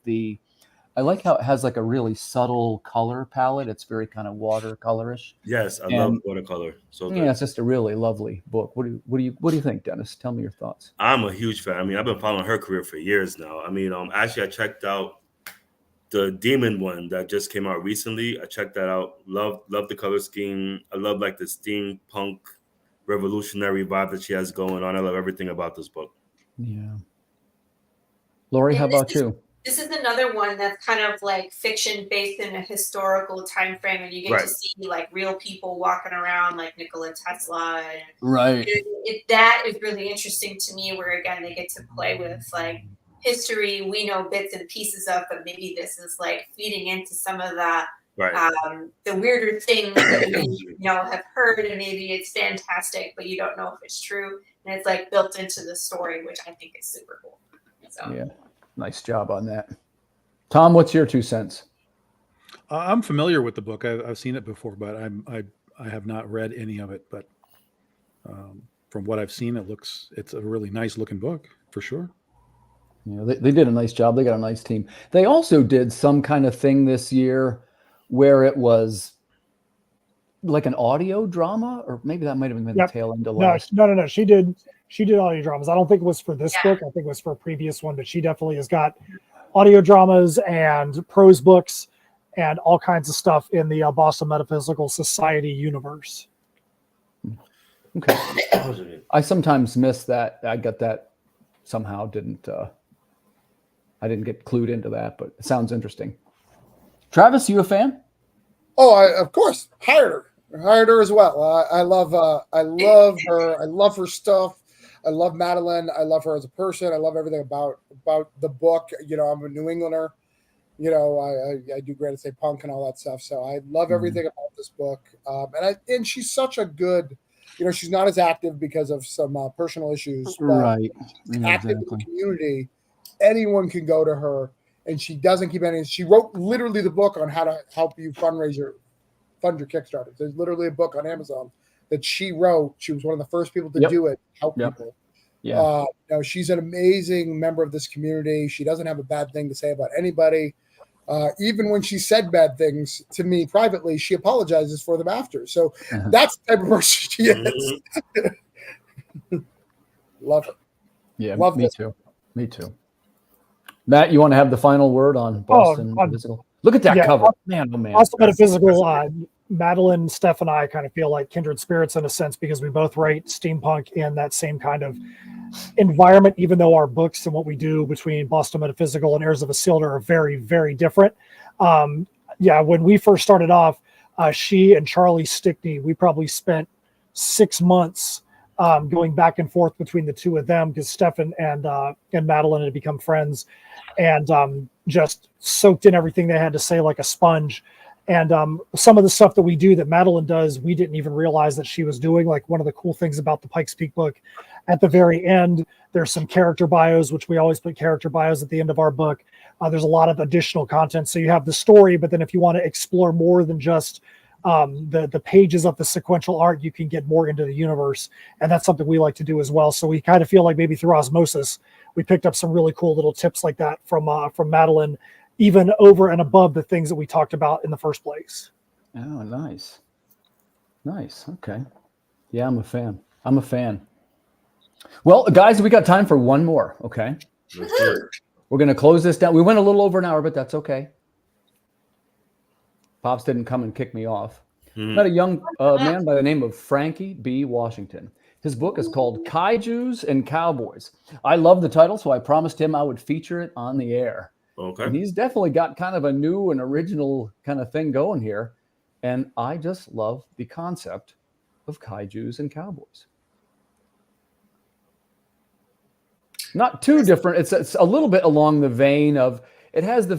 how it has like a really subtle color palette. It's very kind of watercolorish. Yes, I love watercolor. So good. Yeah, it's just a really lovely book. What do you think, Dennis? Tell me your thoughts. I'm a huge fan. I mean, I've been following her career for years now. I mean, actually, I checked out the Demon one that just came out recently. I checked that out. Love the color scheme. I love like the steampunk revolutionary vibe that she has going on. I love everything about this book. Yeah. Lori, how about you? This is another one that's kind of like fiction based in a historical time frame, and you get to see like real people walking around, like Nikola Tesla. And Right. That is really interesting to me. Where again, they get to play with like history we know bits and pieces of, but maybe this is like feeding into some of the weirder things that we have heard, and maybe it's fantastic, but you don't know if it's true, and it's like built into the story, which I think is super cool. So Yeah. Nice job on that. Tom, what's your 2 cents? I'm familiar with the book. I've seen it before, but I have not read any of it. But from what I've seen, it's a really nice looking book for sure. Yeah, they did a nice job. They got a nice team. They also did some kind of thing this year where it was like an audio drama, or maybe that might have been the tail end of last. No. She did audio dramas. I don't think it was for this book. I think it was for a previous one, but she definitely has got audio dramas and prose books and all kinds of stuff in the Boston Metaphysical Society universe. Okay. I sometimes miss that. I got that somehow. I didn't get clued into that, but it sounds interesting. Travis, you a fan? Oh, of course, hired her as well. I love her. I love her stuff. I love Madeline. I love her as a person. I love everything about the book. I'm a New Englander. I do Greta Say Punk and all that stuff. So I love everything about this book. And she's such a good she's not as active because of some personal issues. But Right. Yeah, active in the exactly. community, anyone can go to her, and she doesn't keep any. She wrote literally the book on how to help you fund your Kickstarter. There's literally a book on Amazon that she wrote. She was one of the first people to Yep. do it, help Yep. people. Yeah. She's an amazing member of this community. She doesn't have a bad thing to say about anybody. Even when she said bad things to me privately, she apologizes for them after. So that's the type of person she is. Love it. Yeah, Love me this. too. Me too. Matt, you want to have the final word on Boston Metaphysical? Look at that yeah, cover. Man, oh man. Also, Metaphysical, Madeline, Steph, and I kind of feel like kindred spirits in a sense because we both write steampunk in that same kind of environment, even though our books and what we do between Boston Metaphysical and Heirs of Isildur are very, very different. When we first started off, she and Charlie Stickney, we probably spent 6 months going back and forth between the two of them because Stefan and Madeline had become friends and just soaked in everything they had to say like a sponge. And some of the stuff that we do that Madeline does, we didn't even realize that she was doing. Like one of the cool things about the Pikes Peak book, at the very end, there's some character bios, which we always put character bios at the end of our book. There's a lot of additional content. So you have the story, but then if you want to explore more than just the pages of the sequential art, you can get more into the universe. And that's something we like to do as well. So we kind of feel like maybe through osmosis, we picked up some really cool little tips like that from Madeline, even over and above the things that we talked about in the first place. Oh, nice. Nice. Okay. Yeah, I'm a fan. Well, guys, we got time for one more. Okay. We're going to close this down. We went a little over an hour, but that's okay. Pops didn't come and kick me off. Met a young man by the name of Frankie B. Washington. His book is called Kaijus and Cowboys. I love the title, so I promised him I would feature it on the air. Okay. And he's definitely got kind of a new and original kind of thing going here. And I just love the concept of Kaijus and Cowboys. Not too different. It's a little bit along the vein of, it has the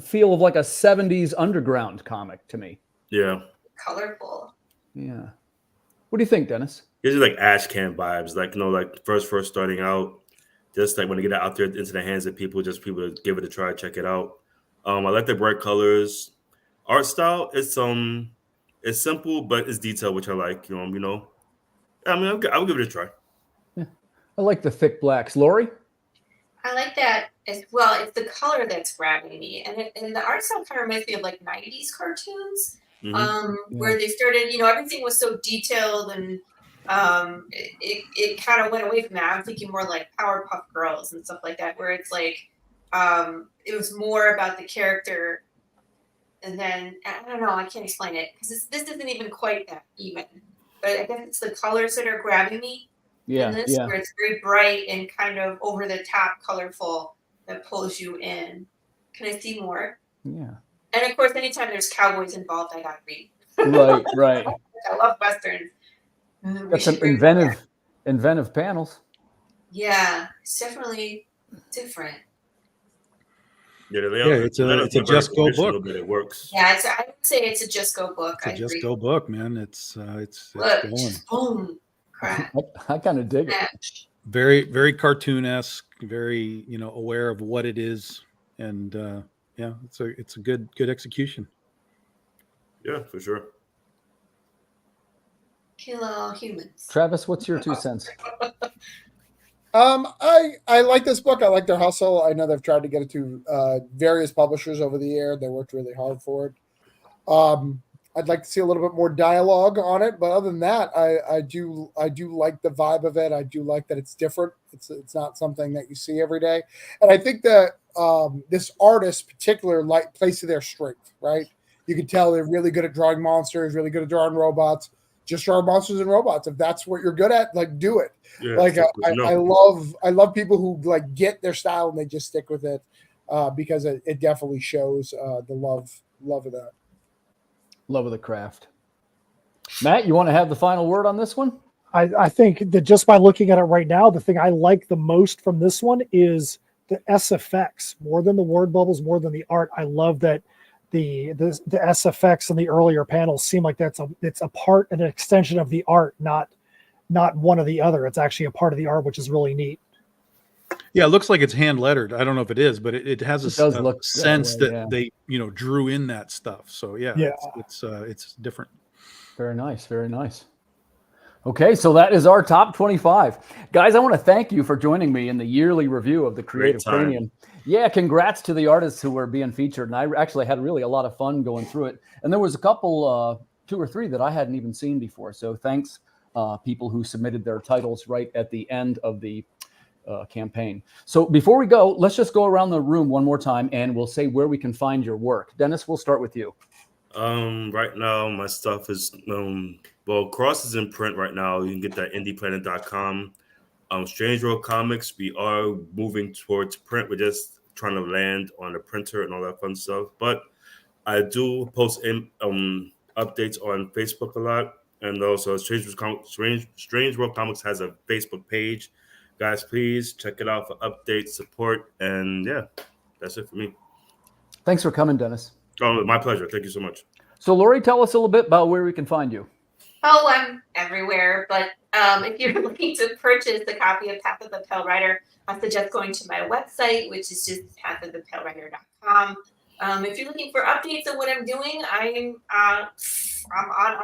feel of like a 70s underground comic to me. Yeah. Colorful. Yeah. What do you think, Dennis? These are like ash can vibes, like like first starting out, just like when they get out there into the hands of people to give it a try, check it out. I like the bright colors, art style. It's simple but it's detailed, which I like. I mean, I'll give it a try. Yeah. I like the thick blacks. Lori? I like that as well. It's the color that's grabbing me, and the art style kind of reminds me of like '90s cartoons, where they started. Everything was so detailed, and it kind of went away from that. I'm thinking more like Powerpuff Girls and stuff like that, where it's like it was more about the character, and then I don't know. I can't explain it because this isn't even quite that even. But I guess it's the colors that are grabbing me. Yeah, where it's very bright and kind of over the top, colorful that pulls you in. Can I see more? Yeah. And of course, anytime there's cowboys involved, I gotta read. Right. I love westerns. Got some inventive panels. Yeah, it's definitely different. Yeah, it's a Just Go book. But it works. Yeah, I would say it's a Just Go book. It's a Just Go book, man. It's Look, going. just boom. Crap. I kind of dig it. Very, very cartoon-esque, very, aware of what it is. And it's a good execution. Yeah, for sure. Kill all humans. Travis, what's your 2 cents? I like this book. I like their hustle. I know they've tried to get it to various publishers over the year. They worked really hard for it. I'd like to see a little bit more dialogue on it, but other than that, I do like the vibe of it. I do like that it's different. It's not something that you see every day, and I think that this artist particular plays to their strength. Right, you can tell they're really good at drawing monsters, really good at drawing robots. Just draw monsters and robots. If that's what you're good at, like do it. Yeah, I love people who like get their style and they just stick with it because it definitely shows the love of that. Love of the craft. Matt, you want to have the final word on this one? I think that just by looking at it right now, the thing I like the most from this one is the SFX, more than the word bubbles, more than the art. I love that the SFX in the earlier panels seem like it's a part and an extension of the art, not not one or the other. It's actually a part of the art, which is really neat. Yeah, it looks like it's hand lettered. I don't know if it is, but it has It does a look sense that way, that they drew in that stuff. So yeah, Yeah. it's different. Very nice. Very nice. Okay, so that is our top 25. Guys, I want to thank you for joining me in the yearly review of the Creative Great time. Cranium. Yeah, congrats to the artists who were being featured. And I actually had really a lot of fun going through it. And there was a couple, 2 or 3 that I hadn't even seen before. So thanks, people who submitted their titles right at the end of the campaign. So before we go, let's just go around the room one more time and we'll say where we can find your work. Dennis, we'll start with you. Right now my stuff is Cross is in print right now. You can get that indieplanet.com. Strange World Comics, we are moving towards print. We're just trying to land on the printer and all that fun stuff. But I do post updates on Facebook a lot, and also Strange World Comics has a Facebook page. Guys, please check it out for updates, support, and yeah, that's it for me. Thanks for coming, Dennis. Oh, my pleasure. Thank you so much. So, Lori, tell us a little bit about where we can find you. Oh, I'm everywhere. But if you're looking to purchase a copy of Path of the Pale Rider, I suggest going to my website, which is just pathofthepalerider.com. If you're looking for updates of what I'm doing, I'm on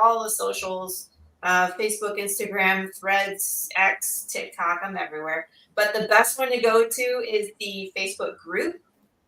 all the socials, Facebook, Instagram, Threads, X, TikTok. I'm everywhere. But the best one to go to is the Facebook group,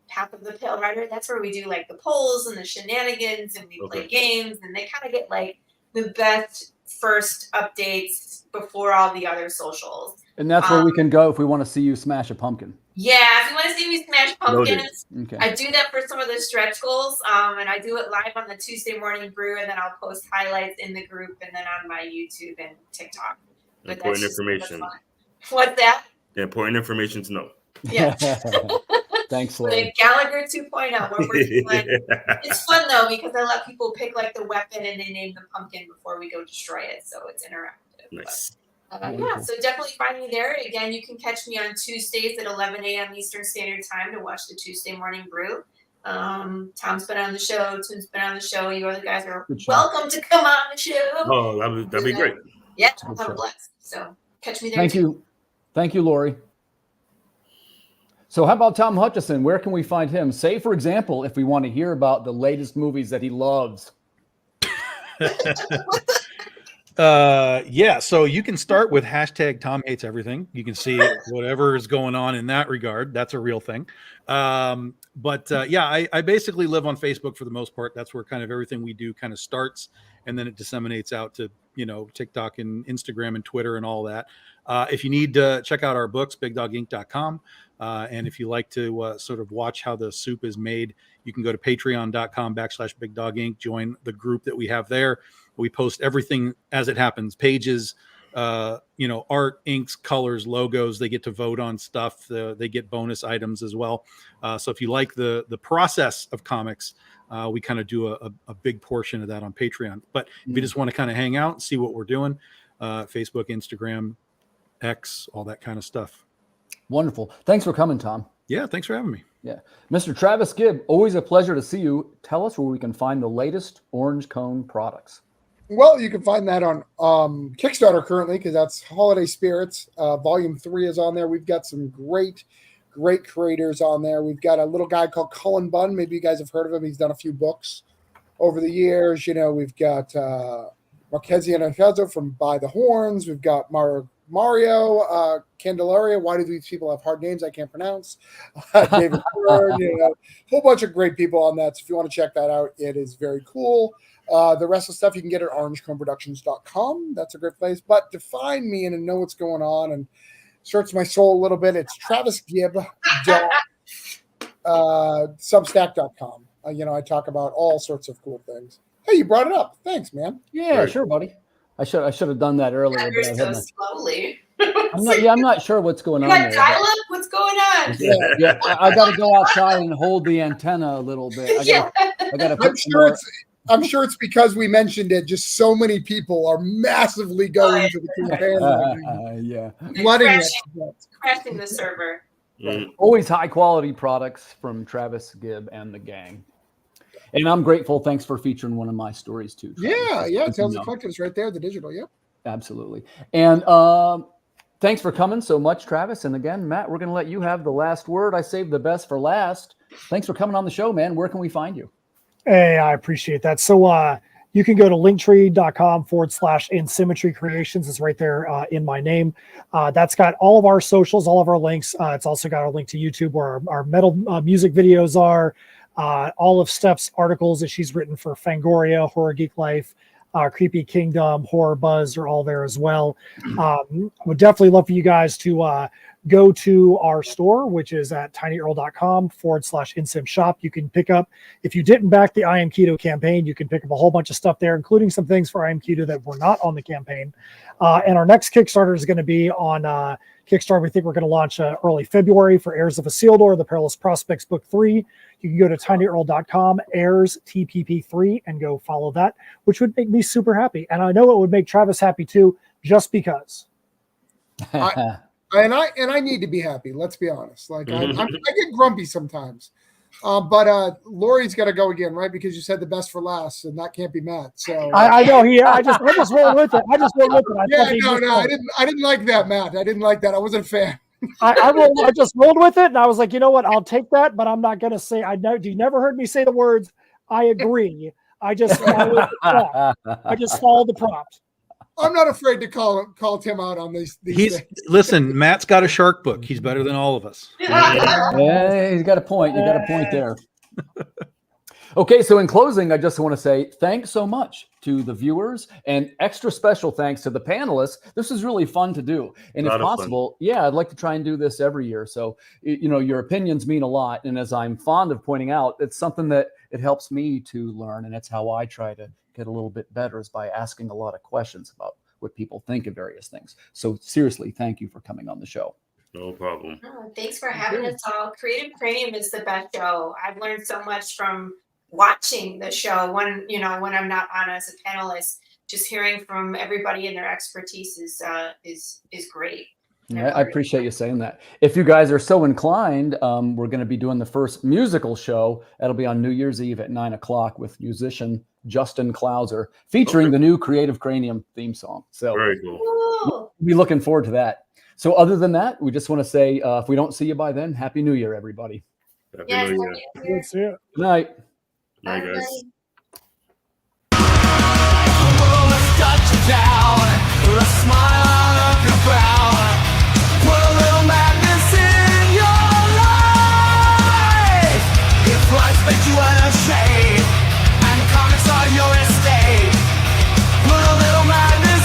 Path of the Pale Rider. That's where we do like the polls and the shenanigans, and we play games, and they kind of get like the best first updates before all the other socials. And that's where we can go if we want to see you smash a pumpkin. Yeah, if you want to see me smash pumpkins, okay. I do that for some of the stretch goals, and I do it live on the Tuesday morning brew, and then I'll post highlights in the group and then on my YouTube and TikTok. But important information. What's that? Yeah, important information to know. Yeah. Thanks, Lori. Gallagher 2.0. We're working on. It's fun though because I let people pick like the weapon and they name the pumpkin before we go destroy it, so it's interactive. Nice. But, yeah, so definitely find me there. Again, you can catch me on Tuesdays at 11 a.m. Eastern Standard Time to watch the Tuesday Morning Brew. Tom's been on the show. Tim's been on the show. You other guys are welcome to come on the show. Oh, that'd be great. Yeah, I'll have a blast. So catch me there. Thank you. Thank you, Lori. So how about Tom Hutchison? Where can we find him? Say, for example, if we want to hear about the latest movies that he loves. Yeah, so you can start with hashtag Tom Hates Everything. You can see whatever is going on in that regard. That's a real thing. Yeah, I basically live on Facebook for the most part. That's where kind of everything we do kind of starts, and then it disseminates out to, TikTok and Instagram and Twitter and all that. If you need to check out our books, bigdoginc.com. And if you like to sort of watch how the soup is made, you can go to patreon.com/bigdoginc, join the group that we have there. We post everything as it happens, pages, art, inks, colors, logos. They get to vote on stuff. They get bonus items as well. So if you like the process of comics, we kind of do a big portion of that on Patreon. But if you just want to kind of hang out and see what we're doing, Facebook, Instagram, X, all that kind of stuff. Wonderful. Thanks for coming, Tom. Yeah, thanks for having me. Yeah. Mr. Travis Gibb, always a pleasure to see you. Tell us where we can find the latest Orange Cone products. Well, you can find that on Kickstarter currently because that's Holiday Spirits. Volume 3 is on there. We've got some great creators on there. We've got a little guy called Cullen Bunn. Maybe you guys have heard of him. He's done a few books over the years. We've got Marchese Anafezzo from By the Horns. We've got Mario Candelaria. Why do these people have hard names I can't pronounce? David Byrne, a whole bunch of great people on that. So if you want to check that out, it is very cool. The rest of the stuff you can get at orangeconeproductions.com. That's a great place. But to find me and to know what's going on and search my soul a little bit, it's travisgibb.substack.com. I talk about all sorts of cool things. Hey, you brought it up. Thanks, man. Yeah, sure, buddy. I should have done that earlier. You're so slowly. I'm not sure what's going on there. Dial up? What's going on? Yeah. I got to go outside and hold the antenna a little bit. I got to put I'm sure it's because we mentioned it. Just so many people are massively going to the campaign. Flooding it. Crashing the server. Always high quality products from Travis Gibb and the gang. And I'm grateful. Thanks for featuring one of my stories too. Travis. Yeah. Tales of Collective is right there, the digital. Yep. Absolutely. And thanks for coming so much, Travis. And again, Matt, we're going to let you have the last word. I saved the best for last. Thanks for coming on the show, man. Where can we find you? Hey, I appreciate that. So you can go to linktree.com/InSymmetry Creations. It's right there in my name. That's got all of our socials, all of our links. It's also got a link to YouTube where our metal music videos are. All of Steph's articles that she's written for Fangoria, Horror Geek Life, Creepy Kingdom, Horror Buzz are all there as well. Would definitely love for you guys to go to our store, which is at tinyearl.com/InSim shop. You can pick up, if you didn't back the I Am Keto campaign, you can pick up a whole bunch of stuff there, including some things for I Am Keto that were not on the campaign. And our next Kickstarter is going to be on Kickstarter. We think we're going to launch early February for Heirs of Isildur, The Perilous Prospects Book 3. You can go to tinyearl.com, Heirs TPP3, and go follow that, which would make me super happy. And I know it would make Travis happy too, just because. And I need to be happy. Let's be honest. Like I get grumpy sometimes, but Lori's got to go again, right? Because you said the best for last, and that can't be Matt. So I know I just rolled with it. I didn't like that, Matt. I didn't like that. I wasn't a fan. I just rolled with it, and I was like, you know what? I'll take that, but I'm not going to say. You never heard me say the words. I agree. I just followed the prompt. I'm not afraid to call Tim out on these things. Listen, Matt's got a shark book. He's better than all of us. Yeah, he's got a point. You got a point there. Okay, so in closing, I just want to say thanks so much to the viewers and extra special thanks to the panelists. This is really fun to do. And if possible, I'd like to try and do this every year. So, your opinions mean a lot. And as I'm fond of pointing out, it's something that it helps me to learn. And it's how I try to get a little bit better, is by asking a lot of questions about what people think of various things. So seriously, thank you for coming on the show. No problem. Oh, thanks for having us all. Creative Cranium is the best show. I've learned so much from watching the show when I'm not on as a panelist. Just hearing from everybody and their expertise is great. Yeah, I appreciate you saying that. If you guys are so inclined, we're going to be doing the first musical show. That'll be on New Year's Eve at 9:00 with musician Justin Klauser, featuring the new Creative Cranium theme song. So very cool. We'll be looking forward to that. So other than that, we just want to say, if we don't see you by then, Happy New Year, everybody. Happy New Year. Good night. Night, guys. Put a little madness in your life. If life makes you unashamed.